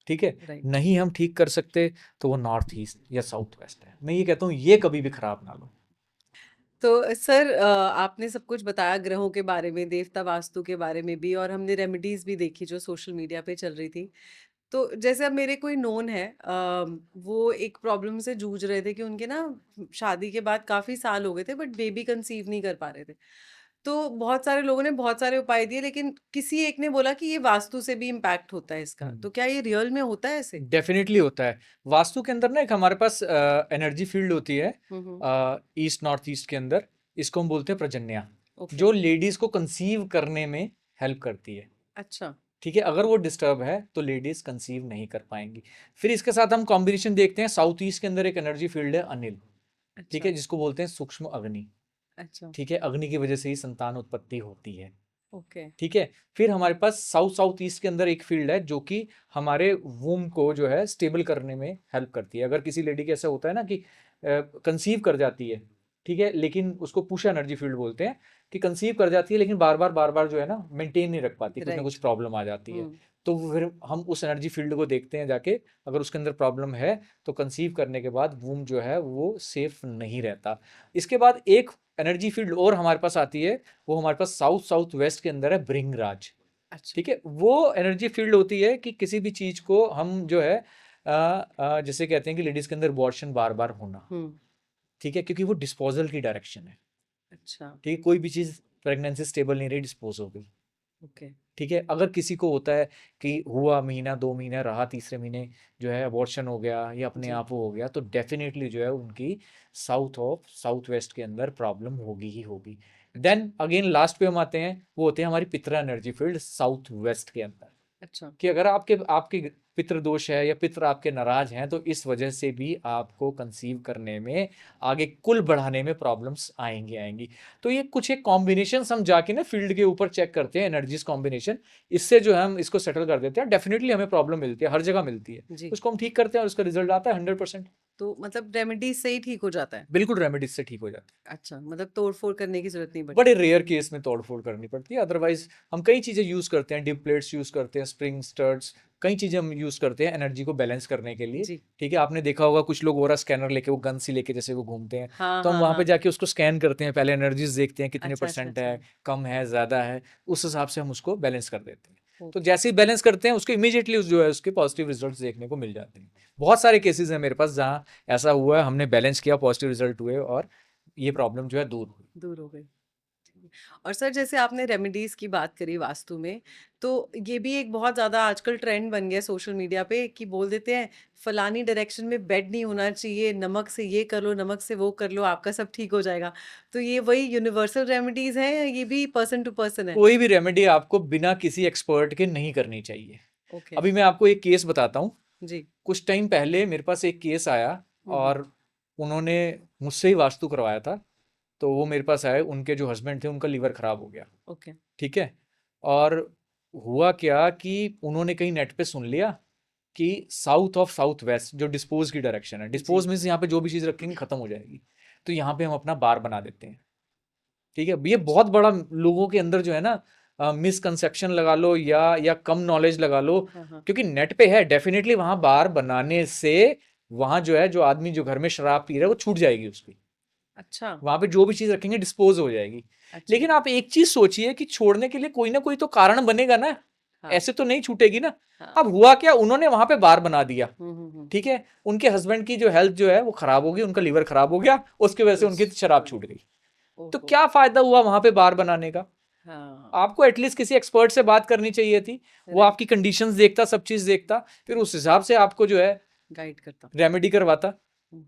ठीक है। राइट। नहीं हम ठीक कर सकते तो वो नॉर्थ ईस्ट या साउथ वेस्ट है। मैं ये कहता हूँ ये कभी भी खराब ना लो। तो सर आपने सब कुछ बताया ग्रहों के बारे में, देवता वास्तु के बारे में भी, और हमने रेमेडीज भी देखी जो सोशल मीडिया पे चल रही थी। तो जैसे अब मेरे कोई नोन है, वो एक प्रॉब्लम से जूझ रहे थे कि उनके ना शादी के बाद काफी साल हो गए थे बट बेबी कंसीव नहीं कर पा रहे थे। तो बहुत सारे लोगों ने बहुत सारे उपाय दिए, लेकिन किसी एक ने बोला कि ये वास्तु से भी इम्पैक्ट होता है इसका। तो क्या ये रियल में होता है ऐसे? डेफिनेटली होता है। वास्तु के अंदर ना एक हमारे पास एनर्जी फील्ड होती है, हम्म। ईस्ट नॉर्थ ईस्ट के अंदर। इसको हम बोलते हैं प्रजन्या, ओके। जो लेडीज को कंसीव करने में हेल्प करती है, अच्छा। ठीक है। अगर वो डिस्टर्ब है तो लेडीज कंसीव नहीं कर पाएंगी। फिर इसके साथ हम कॉम्बिनेशन देखते हैं, साउथ ईस्ट के अंदर एक एनर्जी फील्ड है अनिल, ठीक अच्छा। है, जिसको बोलते हैं सूक्ष्म अग्नि, अच्छा। ठीक है। अग्नि की वजह से ही संतान उत्पत्ति होती है, ओके। ठीक है। फिर हमारे पास साउथ साउथ ईस्ट के अंदर एक फील्ड है जो कि हमारे वूम को जो है स्टेबल करने में हेल्प करती है। अगर किसी लेडी के ऐसा होता है ना कि कंसीव कर जाती है, ठीक है, लेकिन उसको पुश एनर्जी फील्ड बोलते हैं, कि कंसीव कर जाती है लेकिन बार बार जो है ना मेंटेन नहीं रख पाती, कुछ ना कुछ राइट। प्रॉब्लम आ जाती है। हम्म। तो फिर हम उस एनर्जी फील्ड को देखते हैं जाके, अगर उसके अंदर प्रॉब्लम है तो कंसीव करने के बाद वूम जो है वो सेफ नहीं रहता। इसके बाद एक एनर्जी फील्ड और हमारे पास आती है, वो हमारे पास साउथ साउथ वेस्ट के अंदर है भृंगराज, अच्छा। ठीक है। वो एनर्जी फील्ड होती है कि किसी भी चीज को हम जो है जैसे कहते हैं कि लेडीज के अंदर अबॉर्शन बार बार होना, हम्म। ठीक है, क्योंकि वो डिस्पोजल की डायरेक्शन है, अच्छा। ठीक है। कोई भी चीज प्रेगनेंसी स्टेबल नहीं रही, डिस्पोज हो गई, ओके। ठीक है। अगर किसी को होता है कि हुआ महीना 2 महीना रहा, तीसरे महीने जो है अबॉर्शन हो गया या अपने जी। आप वो हो गया, तो डेफिनेटली जो है उनकी साउथ वेस्ट के अंदर प्रॉब्लम होगी ही होगी। अच्छा। देन अगेन लास्ट पे हम आते हैं, वो होते हैं हमारी पितरा एनर्जी फील्ड साउथ वेस्ट के अंदर, अच्छा। कि अगर आपके आपके पितृ दोष है या पितृ आपके नाराज हैं तो इस वजह से भी आपको कंसीव करने में, आगे कुल बढ़ाने में प्रॉब्लम्स आएंगी। तो ये कुछ एक कॉम्बिनेशन हम जाके ना फील्ड के ऊपर चेक करते हैं, एनर्जीज कॉम्बिनेशन, इससे जो है हम इसको सेटल कर देते हैं। डेफिनेटली हमें प्रॉब्लम मिलती है, हर जगह मिलती है, जी। उसको हम ठीक करते हैं और उसका रिजल्ट आता है 100%। तो मतलब रेमेडीज से ही ठीक हो जाता है? बिल्कुल रेमेडीज से ठीक हो जाता है। अच्छा, मतलब तोड़-फोड़ करने की ज़रूरत नहीं बड़े पड़ती। रेयर केस में तोड़-फोड़ करनी पड़ती है, अदरवाइज़ हम कई चीज़ें यूज़ करते हैं, डिप प्लेट्स यूज़ करते हैं, स्प्रिंग स्टड्स, कई चीज़ें हम यूज़ करते हैं एनर्जी को बैलेंस करने के लिए, जी। ठीक है। आपने देखा होगा कुछ लोग ऑरा स्कैनर लेके, वो गन सी लेके जैसे वो घूमते हैं, हाँ, तो हम हाँ, वहाँ पे हाँ। जाके उसको स्कैन करते हैं, पहले एनर्जीज़ देखते हैं कितने अच्छा, अच्छा, परसेंट अच्छा। है, कम है, ज़्यादा है, उस हिसाब से हम उसको बैलेंस कर देते हैं। तो ओके। जैसे ही बैलेंस करते हैं उसको इमीडिएटली जो है उसके पॉजिटिव रिजल्ट्स देखने को मिल जाते हैं। बहुत सारे केसेज़ हैं मेरे पास जहाँ ऐसा हुआ है, हमने बैलेंस किया, पॉजिटिव रिजल्ट हुए और ये प्रॉब्लम जो है दूर हुई। दूर हो गई। ठीक है। और सर जैसे आपने रेमेडीज़ की बात करी वास्तु में, तो ये भी एक बहुत ज़्यादा आजकल ट्रेंड बन गया सोशल मीडिया पे कि बोल देते हैं फलानी डायरेक्शन में बेड नहीं होना चाहिए, नमक से ये कर लो, नमक से वो कर लो, आपका सब ठीक हो जाएगा। तो ये वही यूनिवर्सल रेमेडीज़ हैं या ये भी पर्सन टू पर्सन है? कोई भी रेमेडी आपको बिना किसी एक्सपर्ट के नहीं करनी चाहिए। ओके। अभी मैं आपको एक केस बताता हूँ। जी। कुछ टाइम पहले मेरे पास एक केस आया हुँ, हुँ। और उन्होंने मुझसे ही वास्तु करवाया था। तो वो मेरे पास आए, उनके जो हस्बैंड थे उनका लीवर खराब हो गया, ओके। ठीक है। और हुआ क्या कि उन्होंने कहीं नेट पे सुन लिया कि साउथ ऑफ साउथ वेस्ट जो डिस्पोज की डायरेक्शन है, डिस्पोज जी। मीन्स यहाँ पे जो भी चीज़ रखेंगे खत्म हो जाएगी, तो यहाँ पे हम अपना बार बना देते हैं, ठीक है। ये अच्छा। बहुत बड़ा लोगों के अंदर जो है ना मिसकंसेप्शन लगा लो या कम नॉलेज लगा लो, हाँ, हाँ। क्योंकि नेट पे है डेफिनेटली वहां बार बनाने से वहां जो है जो आदमी जो घर में शराब पी रहा है वो छूट जाएगी उसकी, अच्छा। वहां पे जो भी चीज रखेंगे डिस्पोज हो जाएगी। अच्छा। लेकिन आप एक चीज सोचिए कि छोड़ने के लिए कोई ना कोई तो कारण बनेगा ना, हाँ ऐसे तो नहीं छूटेगी ना। हाँ अब हुआ क्या, उन्होंने वहां पे बार बना दिया, हम्म। ठीक है, उनके हस्बैंड की जो हेल्थ जो है वो खराब हो गई, उनका लीवर खराब हो गया, उसकी वजह से उनकी शराब छूट गई। तो ओहो क्या फायदा हुआ वहां पे बार बनाने का? हाँ आपको एटलीस्ट किसी एक्सपर्ट से बात करनी चाहिए थी, वो राइट आपकी कंडीशंस देखता, सब चीज देखता, फिर उस हिसाब से आपको जो है गाइड करता रेमेडी करवाता, हम्म।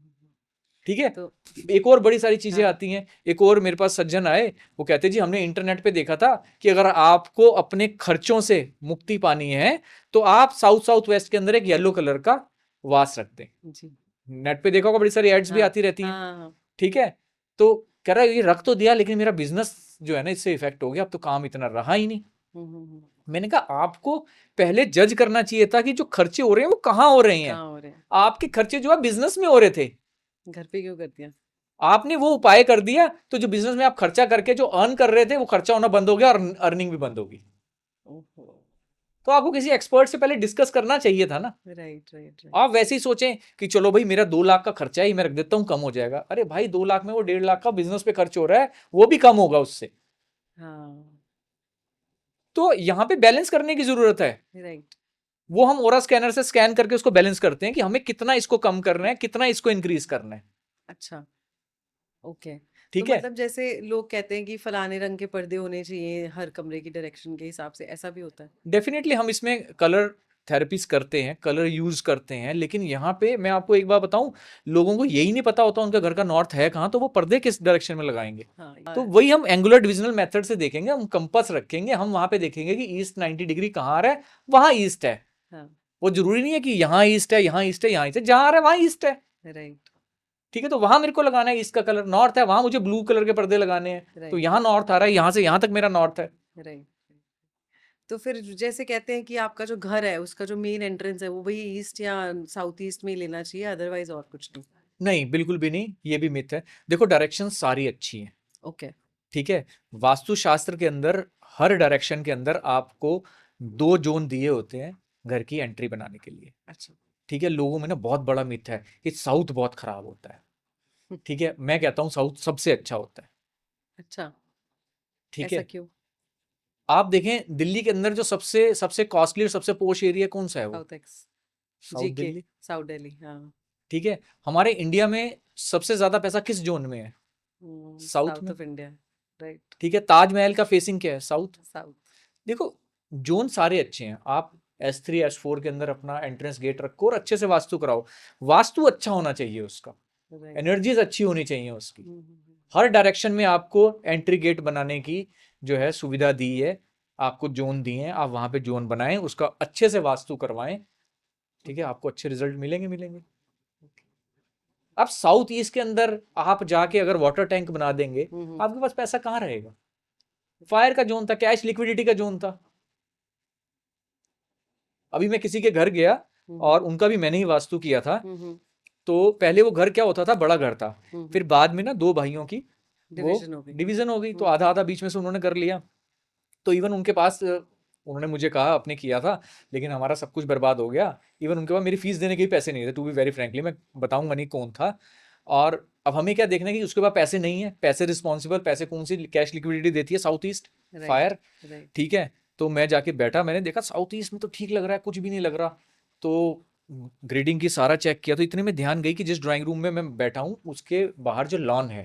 ठीक है। तो एक और बड़ी सारी चीजें हाँ आती हैं। एक और मेरे पास सज्जन आए, वो कहते जी हमने इंटरनेट पे देखा था कि अगर आपको अपने खर्चों से मुक्ति पानी है तो आप साउथ साउथ वेस्ट के अंदर एक येलो कलर का वास रख दें। जी नेट पे देखा होगा, बड़ी सारी एड्स भी हाँ आती रहती हैं, हाँ ठीक है। तो कह रहा है ये रख तो दिया, लेकिन मेरा बिजनेस जो है ना इससे इफेक्ट हो गया, अब तो काम इतना रहा ही नहीं। हम्म। मैंने कहा आपको पहले जज करना चाहिए था कि जो खर्चे हो रहे हैं वो कहाँ हो रहे हैं। कहाँ हो रहे हैं, आपके खर्चे जो है बिजनेस में हो रहे थे, घर पे क्यों कर दिया। आपने वो उपाय कर दिया, तो जो बिजनेस में आप खर्चा करके जो अर्न कर रहे थे वो खर्चा होना बंद हो गया और अर्निंग भी बंद होगी। ओहो तो आपको किसी एक्सपर्ट से पहले डिस्कस करना चाहिए था ना। राइट राइट राइट आप वैसे ही सोचें कि चलो भाई मेरा 2 लाख का खर्चा है, मैं रख देता हूं, कम हो जाएगा। अरे भाई 2 लाख में वो 1.5 लाख का बिजनेस पे खर्च हो रहा है, वो भी कम होगा उससे। हाँ तो यहाँ पे बैलेंस करने की जरूरत है। राइट वो हम ओरा स्कैनर से स्कैन करके उसको बैलेंस करते हैं कि हमें कितना इसको कम करना है, कितना इसको इंक्रीज करना है, अच्छा ओके। तो ठीक है। मतलब जैसे लोग कहते हैं कि फलाने रंग के पर्दे होने चाहिए हर कमरे की डायरेक्शन के हिसाब से, ऐसा भी होता है। डेफिनेटली हम इसमें कलर थेरेपीज करते हैं, कलर यूज करते हैं, लेकिन यहाँ पे मैं आपको एक बात बताऊं, लोगों को यही नहीं पता होता उनका घर का नॉर्थ है कहाँ, तो वो पर्दे किस डायरेक्शन में लगाएंगे। हाँ तो वही हम एंगुलर डिविजनल मेथड से देखेंगे, हम कंपास रखेंगे, हम वहां पे देखेंगे कि ईस्ट 90 डिग्री कहाँ आ रहा है, वहां ईस्ट है। हाँ वो जरूरी नहीं है कि यहाँ ईस्ट है, यहाँ ईस्ट है, यहाँ ईस्ट है, जहां आ रहा है वहां ईस्ट है, राइट ठीक है। तो वहां मेरे को लगाना है ईस्ट का कलर, नॉर्थ है वहां मुझे ब्लू कलर के पर्दे लगाने हैं, तो राइट यहाँ नॉर्थ आ रहा है, यहाँ से यहाँ तक मेरा नॉर्थ है। राइट। तो फिर जैसे कहते हैं कि आपका जो घर है उसका जो मेन एंट्रेंस है वो वही ईस्ट या साउथ ईस्ट में ही लेना चाहिए, अदरवाइज और कुछ नहीं। नहीं, बिल्कुल भी नहीं, ये भी मिथ है। देखो डायरेक्शन सारी अच्छी है, ओके ठीक है। वास्तुशास्त्र के अंदर हर डायरेक्शन के अंदर आपको 2 जोन दिए होते हैं घर की एंट्री बनाने के लिए, अच्छा ठीक है। लोगों में ना बहुत बड़ा मिथ है कि साउथ बहुत खराब होता है, ठीक है। मैं कहता हूँ साउथ सबसे अच्छा होता है, अच्छा ठीक ऐसा है। क्यों। आप देखें दिल्ली के अंदर जो सबसे सबसे कॉस्टली और सबसे पोश एरिया कौन सा है, वो south x south GK Delhi, south Delhi हाँ ठीक है। हमारे इंडिया में सबसे ज्यादा पैसा किस जोन में है, साउथ साउथ में, ऑफ इंडिया राइट ठीक है। ताजमहल का फेसिंग क्या है, साउथ। साउथ देखो जोन सारे अच्छे हैं, आप S3 S4 के अंदर अपना एंट्रेंस गेट रखो और अच्छे से वास्तु कराओ। वास्तु अच्छा होना चाहिए उसका, राइट एनर्जीज अच्छी होनी चाहिए उसकी। हर डायरेक्शन में आपको एंट्री गेट बनाने की जो है सुविधा दी है, आपको जोन दिए हैं, आप वहां पे जोन बनाएं, उसका अच्छे से वास्तु करवाएं, ठीक है। आपको अच्छे रिजल्ट मिलेंगे मिलेंगे। अब साउथ ईस्ट के अंदर आप जाके अगर वाटर टैंक बना देंगे, आपके पास पैसा कहाँ रहेगा। फायर का जोन था, कैश लिक्विडिटी का जोन था। अभी मैं किसी के घर गया और उनका भी मैंने ही वास्तु किया था। तो पहले वो घर क्या होता था, बड़ा घर था, फिर बाद में ना 2 भाइयों की वो डिवीजन हो गई डिवीजन हो गई, तो आधा आधा बीच में से उन्होंने कर लिया। तो इवन उनके पास उन्होंने मुझे कहा अपने किया था, लेकिन हमारा सब कुछ बर्बाद हो गया। इवन उनके पास मेरी फीस देने के भी पैसे नहीं थे, टू बी वेरी फ्रैंकली, मैं बताऊंगा नहीं कौन था। और अब हमें क्या देखना है कि उसके पास पैसे नहीं है, पैसे रिस्पॉन्सिबल, पैसे कौन सी कैश लिक्विडिटी देती है, south east right fire, right ठीक है। तो मैं जाके बैठा, मैंने देखा साउथ ईस्ट में तो ठीक लग रहा है, कुछ भी नहीं लग रहा। तो ग्रेडिंग की सारा चेक किया, तो इतने में ध्यान गई कि जिस ड्राइंग रूम में मैं बैठा हूँ उसके बाहर जो लॉन है,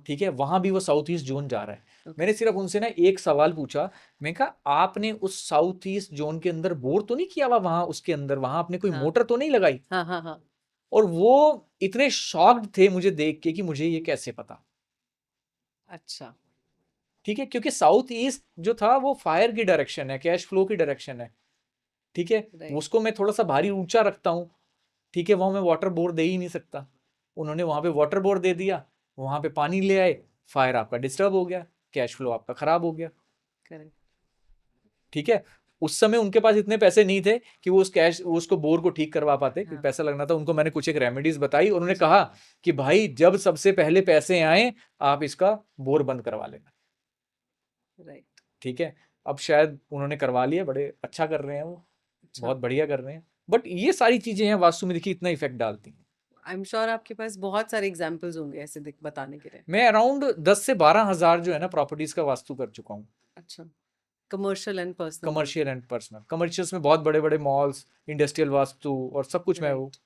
ठीक है, वहां भी वो साउथ ईस्ट जोन जा रहा है। मैंने सिर्फ उनसे ना एक सवाल पूछा, मैं कहा आपने उस साउथ ईस्ट जोन के अंदर बोर तो नहीं किया हुआ, वहां उसके अंदर वहां आपने कोई हाँ मोटर तो नहीं लगाई। हाँ हाँ हाँ और वो इतने शॉक्ड थे मुझे देख के कि मुझे ये कैसे पता, अच्छा ठीक है। क्योंकि साउथ ईस्ट जो था वो फायर की डायरेक्शन है, कैश फ्लो की डायरेक्शन है, ठीक है। राइट उसको मैं थोड़ा सा भारी ऊंचा रखता हूँ, ठीक है। वहां मैं वाटर बोर दे ही नहीं सकता, उन्होंने वहां पे वाटर बोर दे दिया, वहां पे पानी ले आए, फायर आपका डिस्टर्ब हो गया, कैश फ्लो आपका खराब हो गया, करेक्ट ठीक है। उस समय उनके पास इतने पैसे नहीं थे कि वो उसको बोर को ठीक करवा पाते, हाँ पैसा लगना था उनको। मैंने कुछ एक रेमेडीज बताई, उन्होंने जी कहा कि भाई जब सबसे पहले पैसे आए आप इसका बोर बंद करवा लेना, राइट ठीक है। अब शायद उन्होंने करवा लिया, बड़े अच्छा कर रहे हैं वो, अच्छा बहुत बढ़िया कर रहे हैं। बट ये सारी चीजें हैं वास्तु में, देखिए इतना इफेक्ट डालती हैं। आई एम श्योर आपके पास बहुत सारे एग्जांपल्स होंगे ऐसे बताने के लिए। मैं अराउंड 10 से 12 हजार जो है ना प्रॉपर्टीज का वास्तु कर चुका हूँ। अच्छा commercial and personal. Commercial and personal. Commercials में बहुत बड़े बड़े मॉल्स, इंडस्ट्रियल वास्तु और सब कुछ मैं वो राइट।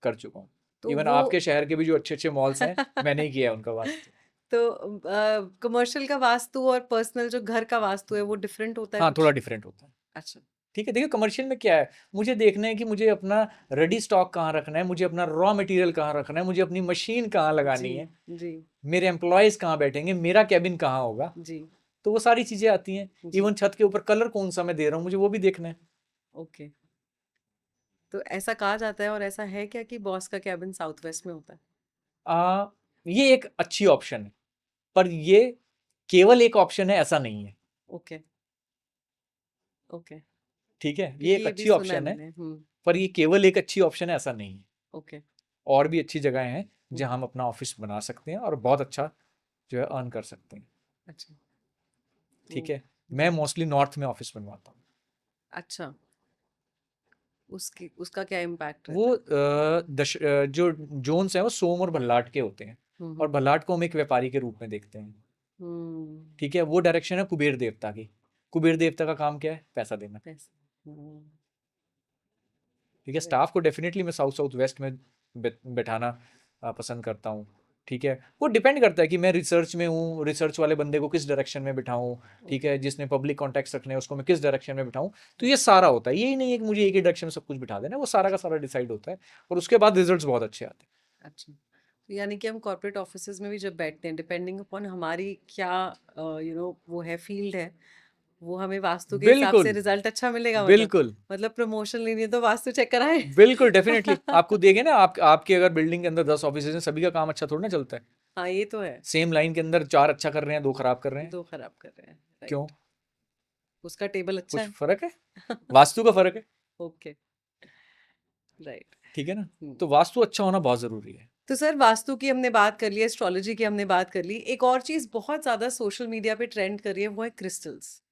कर चुका हूँ। तो इवन वो आपके शहर के भी जो अच्छे अच्छे मॉल्स हैं मैंने ही किया है उनका वास्तु। तो कमर्शियल का वास्तु और पर्सनल जो घर का वास्तु है वो डिफरेंट होता है हाँ, थोड़ा कुछ? डिफरेंट होता है। अच्छा। ठीक है, देखिए कमर्शियल में क्या है, मुझे देखना है कि मुझे अपना रेडी स्टॉक कहाँ रखना है, मुझे अपना रॉ मटेरियल कहाँ रखना है, मुझे अपनी मशीन कहाँ लगानी जी, है, जी, मेरे एम्प्लॉयज कहाँ बैठेंगे, मेरा कैबिन कहाँ होगा, जी, तो वो सारी चीजें आती हैं। जी। इवन छत के ऊपर कलर कौन सा मैं दे रहा हूँ, मुझे वो भी देखना है। ओके। तो ऐसा कहा जाता है और ऐसा है क्या कि बॉस का कैबिन साउथ वेस्ट में होता है? आ, ये एक अच्छी ऑप्शन है, पर ये केवल एक ऑप्शन है ऐसा नहीं है। Okay, okay. ठीक है, ये क्योंकि एक ये भी अच्छी सुना है ऑप्शन है, मैंने। पर ये केवल एक अच्छी ऑप्शन है ऐसा नहीं है। ओके। और भी अच्छी जगह हैं हुँ, जहाँ हम अपना ऑफिस बना सकते हैं और बहुत अच्छा जो है अर्न कर सकते हैं। अच्छा। ठीक तो है, मैं जी, मोस्टली नॉर्थ में ऑफिस बनवाता हूँ। अच्छा। उसका क्या इम्पैक्ट वो रहता है? जो जोन्स हैं वो सोम और भल्लाट के होते हैं, हुँ, और हुँ, भल्लाट को हम एक व्यापारी के रूप में देखते हैं। हुँ, ठीक है, वो डायरेक्शन है कुबेर देवता की। कुबेर देवता का काम क्या है? पैसा देना। पैसे। हुँ, ठीक है, राइट। स्टाफ को डेफिनेटली मैं साउथ साउथ वेस्ट में बैठाना पसंद करता हूँ। ठीक है, वो डिपेंड करता है कि मैं रिसर्च में हूँ, रिसर्च वाले बंदे को किस डायरेक्शन में बिठाऊँ। ठीक ओके, है, जिसने पब्लिक कॉन्टैक्ट्स रखने हैं उसको मैं किस डायरेक्शन में बिठाऊँ। तो ओके, ये सारा होता है, यही नहीं है कि मुझे एक ही डायरेक्शन में सब कुछ बिठा देना है, वो सारा का सारा डिसाइड होता है और उसके बाद रिजल्ट्स बहुत अच्छे आते हैं। अच्छा। तो यानी कि हम कॉर्पोरेट ऑफिसेज़ में भी जब बैठते हैं, डिपेंडिंग अपॉन हमारी क्या वो है फ़ील्ड है, वो हमें वास्तु के हिसाब से बिल्कुल, रिज़ल्ट अच्छा मिलेगा मतलब। बिल्कुल, मतलब प्रमोशन लेनी है तो वास्तु चेक कराएँ। बिल्कुल डेफिनेटली। आपको देखे ना, आपके अगर बिल्डिंग के अंदर 10 ऑफिस हैं, सभी का काम अच्छा थोड़ी ना चलता है। हाँ, ये तो है। सेम लाइन के अंदर 4 अच्छा कर रहे हैं, 2 खराब कर रहे हैं। 2 खराब कर रहे हैं, क्यों? राइट। उसका टेबल अच्छा कुछ है। फर्क है, वास्तु का फर्क है। Okay, right. ठीक है ना, हुँ। तो वास्तु अच्छा होना बहुत जरूरी है। तो सर वास्तु की हमने बात कर ली, एस्ट्रोलॉजी की हमने बात कर ली। एक और चीज़ बहुत ज़्यादा सोशल मीडिया पे ट्रेंड कर रही है, वो है क्रिस्टल्स।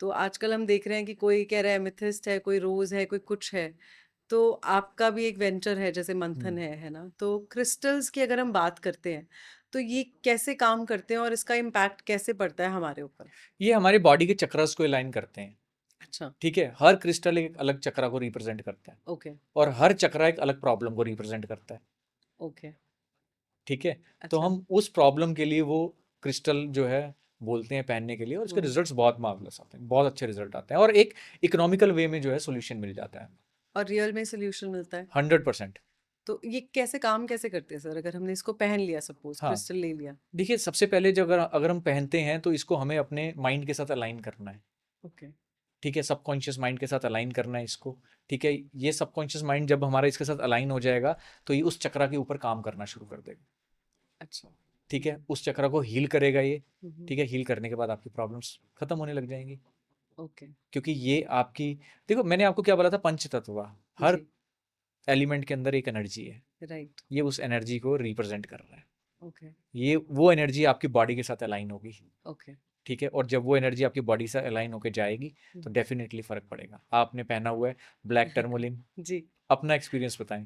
तो आजकल हम देख रहे हैं कि कोई कह रहा है एमेथिस्ट है, कोई रोज़ है, कोई कुछ है। तो आपका भी एक वेंचर है जैसे मंथन हम्म, है ना? तो क्रिस्टल्स की अगर हम बात करते हैं, तो ये कैसे काम करते हैं और इसका इम्पैक्ट कैसे पड़ता है हमारे ऊपर? ये हमारे बॉडी के चक्रस को अलाइन करते हैं। अच्छा, ठीक है, हर क्रिस्टल एक अलग चक्रा को रिप्रेजेंट करता है, ओके, और हर चक्रा एक अलग प्रॉब्लम को रिप्रेजेंट करता है। ओके, ठीक है, तो अच्छा। हम उस प्रॉब्लम के लिए वो क्रिस्टल जो है बोलते हैं पहनने के लिए, और उसके हुँ, रिजल्ट्स बहुत मार्वलस आते हैं, बहुत अच्छे रिजल्ट आते हैं, और एक इकोनॉमिकल वे में जो है सोल्यूशन मिल जाता है। और रियल में सॉल्यूशन मिलता है? 100%। तो ये कैसे काम कैसे करते हैं सर? अगर हमने इसको पहन लिया सपोज़, हाँ, क्रिस्टल ले लिया। देखिए सबसे पहले जो अगर अगर हम पहनते हैं तो इसको हमें अपने माइंड के साथ अलाइन करना है। ओके, ठीक है, सबकॉन्शियस माइंड के साथ अलाइन करना है इसको। ठीक है, ये सबकॉन्शियस माइंड जब हमारा इसके साथ अलाइन हो जाएगा तो ये उस चक्रा के ऊपर काम करना शुरू कर देगा। अच्छा। ठीक है, हुँ, उस चक्रा को हील करेगा ये। हुँ, हुँ, ठीक है, हील करने के बाद आपकी प्रॉब्लम्स खत्म होने लग जाएंगी। ओके, क्योंकि ये आपकी, देखो मैंने आपको क्या बोला था, पंच तत्व, हर जी, एलिमेंट के अंदर एक एनर्जी है। राइट, ये उस एनर्जी को रिप्रेजेंट कर रहा है। ओके, ये वो एनर्जी आपकी बॉडी के साथ अलाइन होगी। ओके। ठीक है, और जब वो एनर्जी आपकी बॉडी से अलाइन होकर जाएगी हुँ। तो डेफिनेटली फर्क पड़ेगा। आपने पहना हुआ है ब्लैक टर्मोलिन, जी। अपना एक्सपीरियंस बताएं।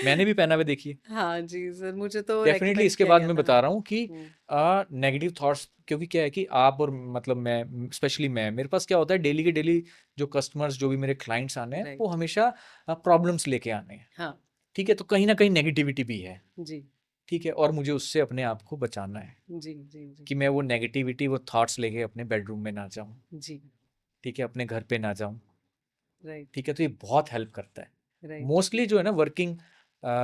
मैंने भी पहना हुआ है, देखिए। हाँ जी, सर मुझे तो डेफिनेटली रिकमेंड इसके किया बाद गया मैं था। बता रहा हूँ कि हुँ, नेगेटिव थॉट्स, क्योंकि क्या है कि आप और मतलब मैं, स्पेशली मैं, मेरे पास क्या होता है, डेली के डेली जो कस्टमर्स, जो भी मेरे क्लाइंट्स आने हैं, वो राइट। हमेशा प्रॉब्लम्स लेके आने हैं। हाँ, ठीक है, तो कहीं ना कहीं नेगेटिविटी भी है। जी, ठीक है, और मुझे उससे अपने आप को बचाना है जी, जी, जी, कि मैं वो नेगेटिविटी, वो थॉट्स लेके अपने बेडरूम में ना जाऊं। जी, ठीक है, अपने घर पे ना जाऊं। राइट, ठीक है, तो ये बहुत हेल्प करता है। राइट। मोस्टली जो है ना वर्किंग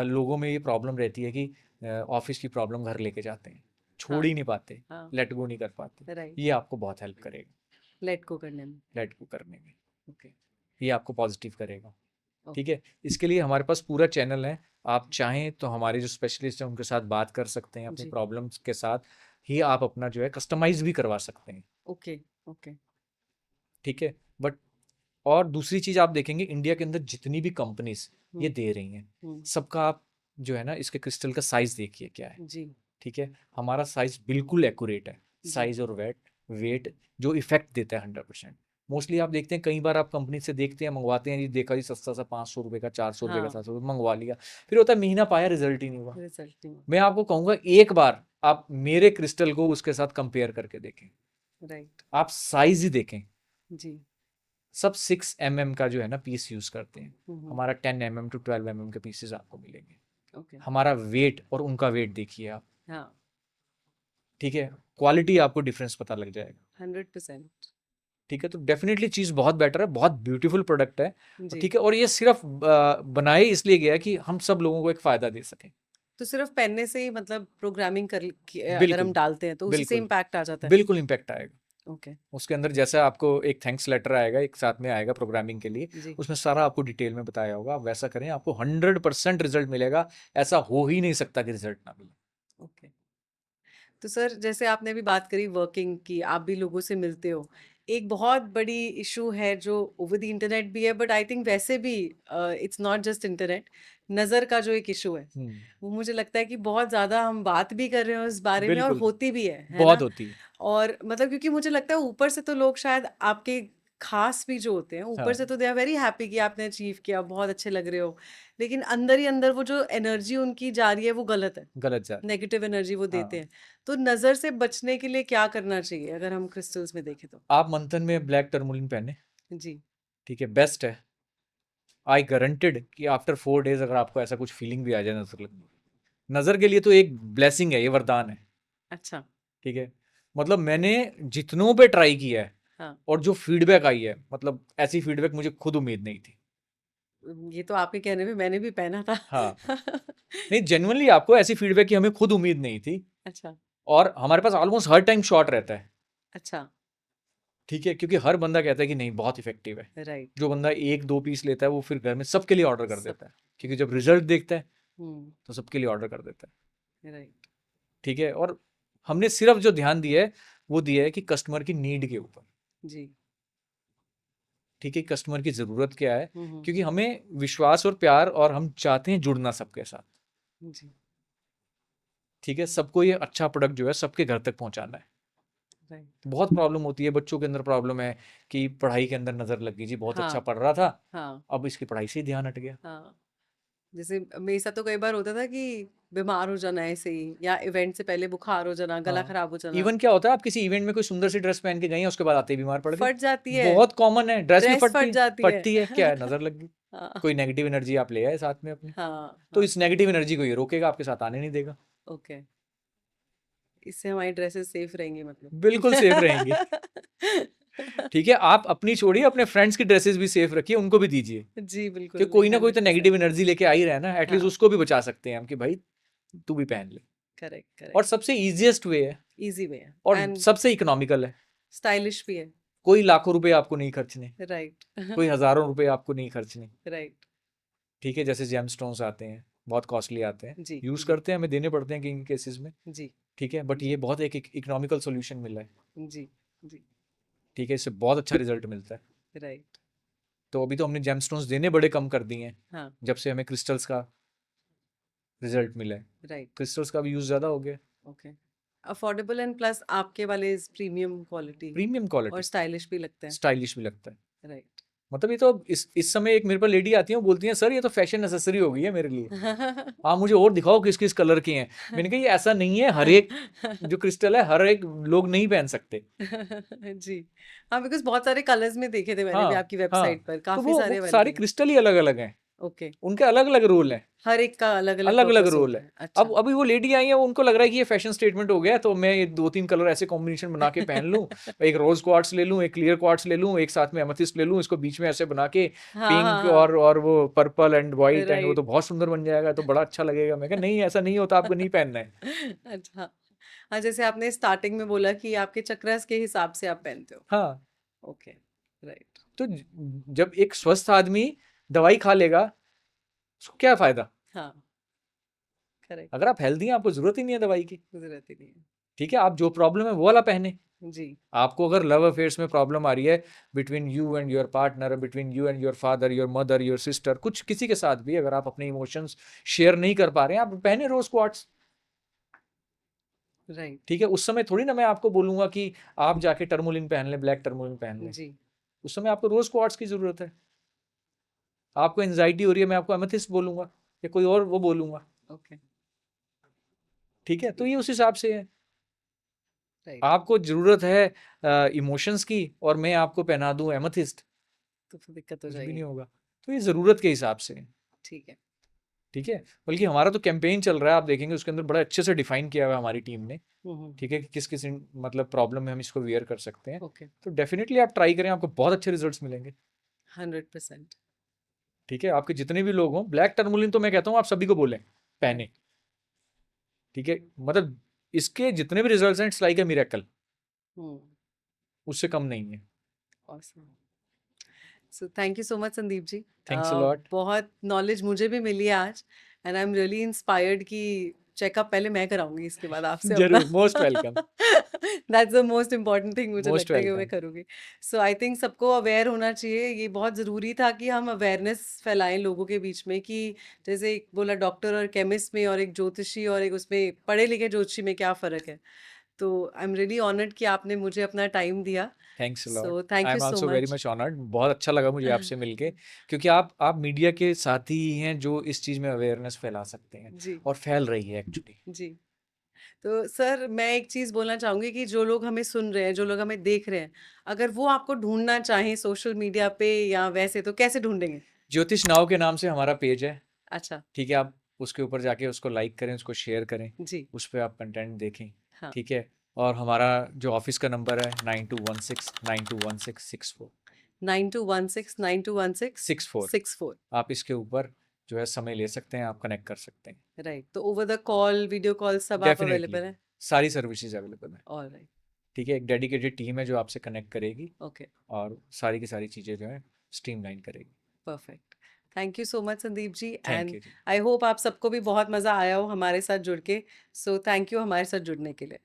लोगों में ये प्रॉब्लम रहती है कि ऑफिस की प्रॉब्लम घर लेके जाते हैं, छोड़ हाँ, ही नहीं पाते, हाँ, लेट गो नहीं कर पाते। राइट। ये आपको बहुत हेल्प करेगा लेट गो करने में। लेट गो करने में। ओके, ये आपको पॉजिटिव करेगा। ठीक ओके, है, इसके लिए हमारे पास पूरा चैनल है। आप ओके। चाहें तो हमारे जो स्पेशलिस्ट हैं उनके साथ बात कर सकते हैं, अपनी जी, प्रॉब्लम्स के साथ ही आप अपना जो है कस्टमाइज भी करवा सकते हैं। Okay, okay. ठीक है, बट और दूसरी चीज़ आप देखेंगे, इंडिया के अंदर जितनी भी कंपनीज ये हुँ, दे रही हैं, हुँ, सबका आप जो है ना इसके क्रिस्टल का साइज देखिए क्या है। जी, ठीक है, हमारा साइज बिल्कुल एक्यूरेट है। जी, साइज और वेट वेट जो इफेक्ट देता है 100%। मोस्टली आप देखते हैं, कई बार आप कंपनी से देखते हैं, मंगवाते हैं, जी देखा जी सस्ता सा 500 रुपये का, 400 रुपये का, हाँ, 700 रुपये मंगवा लिया, फिर होता है महीना पाया रिजल्ट ही नहीं हुआ। रिजल्ट नहीं हुआ। मैं आपको कहूंगा एक बार आप मेरे क्रिस्टल को उसके साथ कंपेयर करके देखें। राइट। आप साइज ही देखें, जी। सब 6 mm का जो है ना पीस यूज करते हैं, हम्म। हमारा 10 mm to 12 mm के पीसेस आपको मिलेंगे। ओके। हमारा वेट और उनका वेट देखिए आप, हाँ। ठीक है, क्वालिटी आपको डिफरेंस पता लग जाएगा। 100%। ठीक है, तो डेफिनेटली चीज़ बहुत बेटर है, बहुत ब्यूटीफुल प्रोडक्ट है। जी। ठीक है, और ये सिर्फ बनाए इसलिए गया है कि हम सब लोगों को एक फ़ायदा दे सकें। तो सिर्फ पहनने से ही मतलब प्रोग्रामिंग अगर हम बिल्कुल, डालते हैं तो उसी से बिल्कुल, इम्पैक्ट आ जाता है। बिल्कुल इम्पैक्ट आएगा। ओके। उसके अंदर जैसा आपको एक थैंक्स लेटर आएगा, एक साथ में आएगा प्रोग्रामिंग के लिए, जी। उसमें सारा आपको डिटेल में बताया होगा, आप वैसा करें, आपको 100% रिजल्ट मिलेगा। ऐसा हो ही नहीं सकता कि रिजल्ट ना मिले। ओके। तो सर जैसे आपने अभी बात करी वर्किंग की, आप भी लोगों से मिलते हो, एक बहुत बड़ी इशू है जो ओवर द इंटरनेट भी है, बट आई थिंक वैसे भी इट्स नॉट जस्ट इंटरनेट, नज़र का जो एक इशू है, वो मुझे लगता है कि बहुत ज़्यादा हम बात भी कर रहे हैं उस बारे में और बिल्कुल, होती भी है बहुत ना? होती है। और मतलब क्योंकि मुझे लगता है ऊपर से तो लोग शायद आपके खास भी जो होते हैं ऊपर हाँ, से तो दे आर वेरी हैप्पी कि आपने अचीव किया, बहुत अच्छे लग रहे हो, लेकिन अंदर ही अंदर वो जो एनर्जी उनकी जा रही है वो गलत है, गलत जा रही नेगेटिव एनर्जी वो है। देते हाँ, हैं। तो नज़र से बचने के लिए क्या करना चाहिए अगर हम क्रिस्टल्स में देखें तो? आप मंथन में ब्लैक टर्मोलिन पहने, जी। ठीक है, बेस्ट है। आई गारंटेड कि आफ्टर 4 डेज अगर आपको ऐसा कुछ फीलिंग भी आ जाए नजर लगने, नजर के लिए तो एक ब्लेसिंग है, ये वरदान है। अच्छा। ठीक है, मतलब मैंने जितनों पे ट्राई किया है हाँ। और जो फीडबैक आई है, मतलब ऐसी फीडबैक मुझे खुद उम्मीद नहीं थी। ये तो आपके कहने पे मैंने भी पहना था। हाँ, नहीं जेन्युइनली आपको ऐसी फीडबैक की हमें खुद उम्मीद नहीं थी। अच्छा। और हमारे पास ऑलमोस्ट हर टाइम शॉर्ट रहता है। अच्छा। ठीक है, क्योंकि हर बंदा कहता है कि नहीं बहुत इफेक्टिव है। राइट। जो बंदा 1-2 पीस लेता है वो फिर घर में सबके लिए ऑर्डर कर सब। देता है, क्योंकि जब रिजल्ट देखता है हम्म। तो सबके लिए ऑर्डर कर देता है। राइट। ठीक है, और हमने सिर्फ जो ध्यान दिया है वो दिया है कि कस्टमर की नीड के ऊपर। जी। ठीक है, कस्टमर की ज़रूरत क्या है, हम्म। क्योंकि हमें विश्वास और प्यार, और हम चाहते हैं जुड़ना सबके साथ। जी। ठीक है, सबको ये अच्छा प्रोडक्ट जो है सबके घर तक पहुंचाना है। राइट। बहुत प्रॉब्लम होती है, बच्चों के अंदर प्रॉब्लम है कि पढ़ाई के अंदर नज़र लग गई जी, बहुत अच्छा हाँ। पढ़ रहा था, हाँ। अब इसकी पढ़ाई से ही ध्यान हट गया। हाँ। जैसे मेरे साथ तो कई बार होता था कि बीमार हो जाना ऐसे ही, या इवेंट से पहले बुखार हो जाना, गला हाँ, खराब हो जाना, इवन क्या होता है, आप किसी इवेंट में कोई सुंदर सी ड्रेस पहन के गई हैं, उसके बाद आते ही बीमार पड़ गए। फट जाती है, बहुत कॉमन है, ड्रेस भी ड्रेस फटती फट है। जाती है। फटती है क्या है, नज़र लग गई। हाँ। कोई नेगेटिव एनर्जी आप ले आए साथ में अपने, हाँ। तो हाँ। इस नेगेटिव एनर्जी को ये रोकेगा, आपके साथ आने नहीं देगा। ओके। इससे हमारी ड्रेसेस सेफ रहेंगी मतलब। बिल्कुल सेफ रहेंगे। ठीक है, आप अपनी छोड़िए, अपने फ्रेंड्स की ड्रेसेस भी सेफ रखिए, उनको भी दीजिए, जी कि बिल्कुल, कोई ना कोई तो 100%। नेगेटिव एनर्जी लेके आ ही रहा है ना, एटलीस्ट हाँ। उसको भी बचा सकते हैं हम कि भाई तू भी पहन ले। करेक्ट और करेक्ट। सबसे इजीएस्ट वे है, इजी वे है और एंड सबसे इकोनॉमिकल है। स्टाइलिश भी है। कोई लाखों रुपए आपको नहीं खर्चने, राइट। कोई हजारों रुपए आपको नहीं खर्चने। राइट। ठीक है, जैसे जेम स्टोन्स आते हैं, बहुत कॉस्टली आते हैं, जी। यूज जी। करते हैं, हमें देने पड़ते हैं किन केसेस में। जी। ठीक है, बट जी। ये बहुत एक इकोनॉमिकल सोल्यूशन मिला है। जी। जी। ठीक है, इससे बहुत अच्छा रिजल्ट मिलता है। राइट। तो अभी तो हमने जेम स्टोन्स देने बड़े कम कर दिए हैं, हाँ। जब से हमें क्रिस्टल्स का रिजल्ट मिला है। राइट। क्रिस्टल्स का भी यूज ज्यादा हो गया। ओके। अफोर्डेबल एंड प्लस आपके वाले इज प्रीमियम क्वालिटी प्रीमियम और क्वालिटी, स्टाइलिश भी लगते हैं। स्टाइलिश भी लगता है। राइट। मतलब ये तो इस समय एक मेरे पर लेडी आती है, वो बोलती है सर ये तो फैशन नेसेसरी हो गई है मेरे लिए, आप मुझे और दिखाओ किस किस कलर के हैं। मैंने कहा ये ऐसा नहीं है, हर एक जो क्रिस्टल है हर एक लोग नहीं पहन सकते। जी। हाँ, बिकॉज़ बहुत सारे कलर्स में देखे थे मैंने भी हाँ, आपकी हाँ, वेबसाइट पर, तो काफ़ी वो सारे सारे अवेलेबल हैं। क्रिस्टल ही अलग अलग हैं, ओके। उनके अलग अलग रोल हैं, हर एक का अलग-अलग अलग अलग पर्पस रोल होता है। है। अब अच्छा। अभी वो लेडी आई है, उनको लग रहा है कि ये फैशन स्टेटमेंट हो गया, तो मैं ये 2-3 कलर ऐसे कॉम्बिनेशन बना के पहन लूं, एक रोज क्वार्ट्स ले लूं, एक क्लियर क्वार्ट्स ले लूं, एक साथ में एमेथिस्ट ले लूं, इसको बीच में ऐसे बना के हाँ, हाँ, पिंक हाँ। और वो पर्पल एंड व्हाइट, एंड वो तो राइट। बहुत सुंदर बन जाएगा, तो बड़ा अच्छा लगेगा। मैं कहा नहीं ऐसा नहीं होता, आपको नहीं पहनना है। अच्छा। हाँ, जैसे आपने स्टार्टिंग में बोला कि आपके चक्रास के हिसाब से आप पहनते हो। हाँ, ओके। राइट। तो जब एक स्वस्थ आदमी दवाई खा लेगा, उसको क्या फायदा। हाँ। करेक्ट। अगर आप हेल्दी हैं, आपको जरूरत ही नहीं है दवाई की। ज़रूरत ही नहीं है। ठीक है, आप जो प्रॉब्लम है वो वाला पहने। जी। आपको अगर लव अफेयर्स में प्रॉब्लम आ रही है, between you and your partner, between you and your father, your mother, your sister, कुछ किसी के साथ भी अगर आप अपने इमोशंस शेयर नहीं कर पा रहे हैं, आप पहने रोज क्वार्ट्स। राइट। ठीक है, उस समय थोड़ी ना मैं आपको बोलूंगा कि आप जाके टर्मोलिन पहन लें, ब्लैक टर्मोलिन पहन लें। जी। उस समय आपको रोज क्वार्ट्स की जरूरत है। आपको एंजाइटी हो रही है, मैं आपको एमेथिस्ट बोलूंगा या कोई और वो बोलूंगा। ओके। ठीक है, तो जी। ये उस हिसाब से है। राइट। आपको जरूरत है इमोशंस की और मैं आपको पहना दूं एमेथिस्ट, तो फिर दिक्कत हो कुछ भी जाएगी। नहीं होगा। तो ये जरूरत के हिसाब से है, ठीक है। ठीक है। बल्कि हमारा तो कैंपेन चल रहा है, आप देखेंगे उसके अंदर बड़ा अच्छे से डिफाइन किया हुआ है हमारी टीम ने, हम्म। ठीक है, कि किस किस मतलब प्रॉब्लम में हम इसको वेयर कर सकते हैं। ओके। तो डेफिनेटली आप ट्राई करें, आपको बहुत अच्छे रिजल्ट्स मिलेंगे। 100%। ठीक है, आपके जितने भी लोग हों, ब्लैक टर्मोलिन तो मैं कहता हूँ आप सभी को बोलें पहने, ठीक है। मतलब इसके जितने भी रिजल्ट्स हैं, it's like a miracle, hmm. उससे कम नहीं है। Awesome. So thank you so much Sandeep ji. Thanks a lot. बहुत नॉलेज मुझे भी मिली है आज, and I am really inspired कि चेकअप पहले मैं कराऊंगी इसके बाद आपसे अपना। जरूर, most welcome. That's the most important thing, मुझे मोस्ट लगता है कि मैं वेलकम। करूंगी। सो आई थिंक सबको अवेयर होना चाहिए, ये बहुत ज़रूरी था कि हम अवेयरनेस फैलाएं लोगों के बीच में कि जैसे एक बोला डॉक्टर और केमिस्ट में और एक ज्योतिषी और एक उसमें पढ़े लिखे ज्योतिषी में क्या फ़र्क है। तो आई एम रियली ऑनर्ड कि आपने मुझे अपना टाइम दिया। Thanks a lot. So thank I you am so also very much. Much honoured, बहुत अच्छा लगा मुझे आपसे मिलके, क्योंकि आप मीडिया के साथी ही हैं जो इस चीज़ में अवेयरनेस फैला सकते हैं, जी। और फैल रही है एक्चुअली। जी। तो सर मैं एक चीज़ बोलना चाहूँगी कि जो लोग हमें सुन रहे हैं, जो लोग हमें देख रहे हैं, अगर वो आपको ढूँढना चाहें सोशल मीडिया पे या वैसे, तो कैसे ढूँढेंगे? ज्योतिष नाव के नाम से हमारा पेज है, अच्छा। ठीक है। आप उसके ऊपर जाके उसको लाइक करें, उसको शेयर करें, जी। उस पर आप कंटेंट देखें, हाँ। ठीक है। और हमारा जो ऑफिस का नंबर है 9216921664। 92169216 64। 64। आप इसके ऊपर जो है समय ले सकते हैं, आप कनेक्ट कर सकते हैं। राइट, तो over the call, video call सब आप डेफिनेटली अवेलेबल हैं? सारी सर्विसेज अवेलेबल है, ऑलराइट। ठीक है। एक डेडिकेटेड टीम है जो आपसे कनेक्ट करेगी ओके। और सारी की सारी चीज़ें जो है स्ट्रीमलाइन करेगी। Perfect. Thank you so much Sandeep ji, thank and you ji. I hope आप सबको भी बहुत मज़ा आया हो हमारे साथ जुड़ के। सो थैंक यू हमारे साथ जुड़ने के लिए।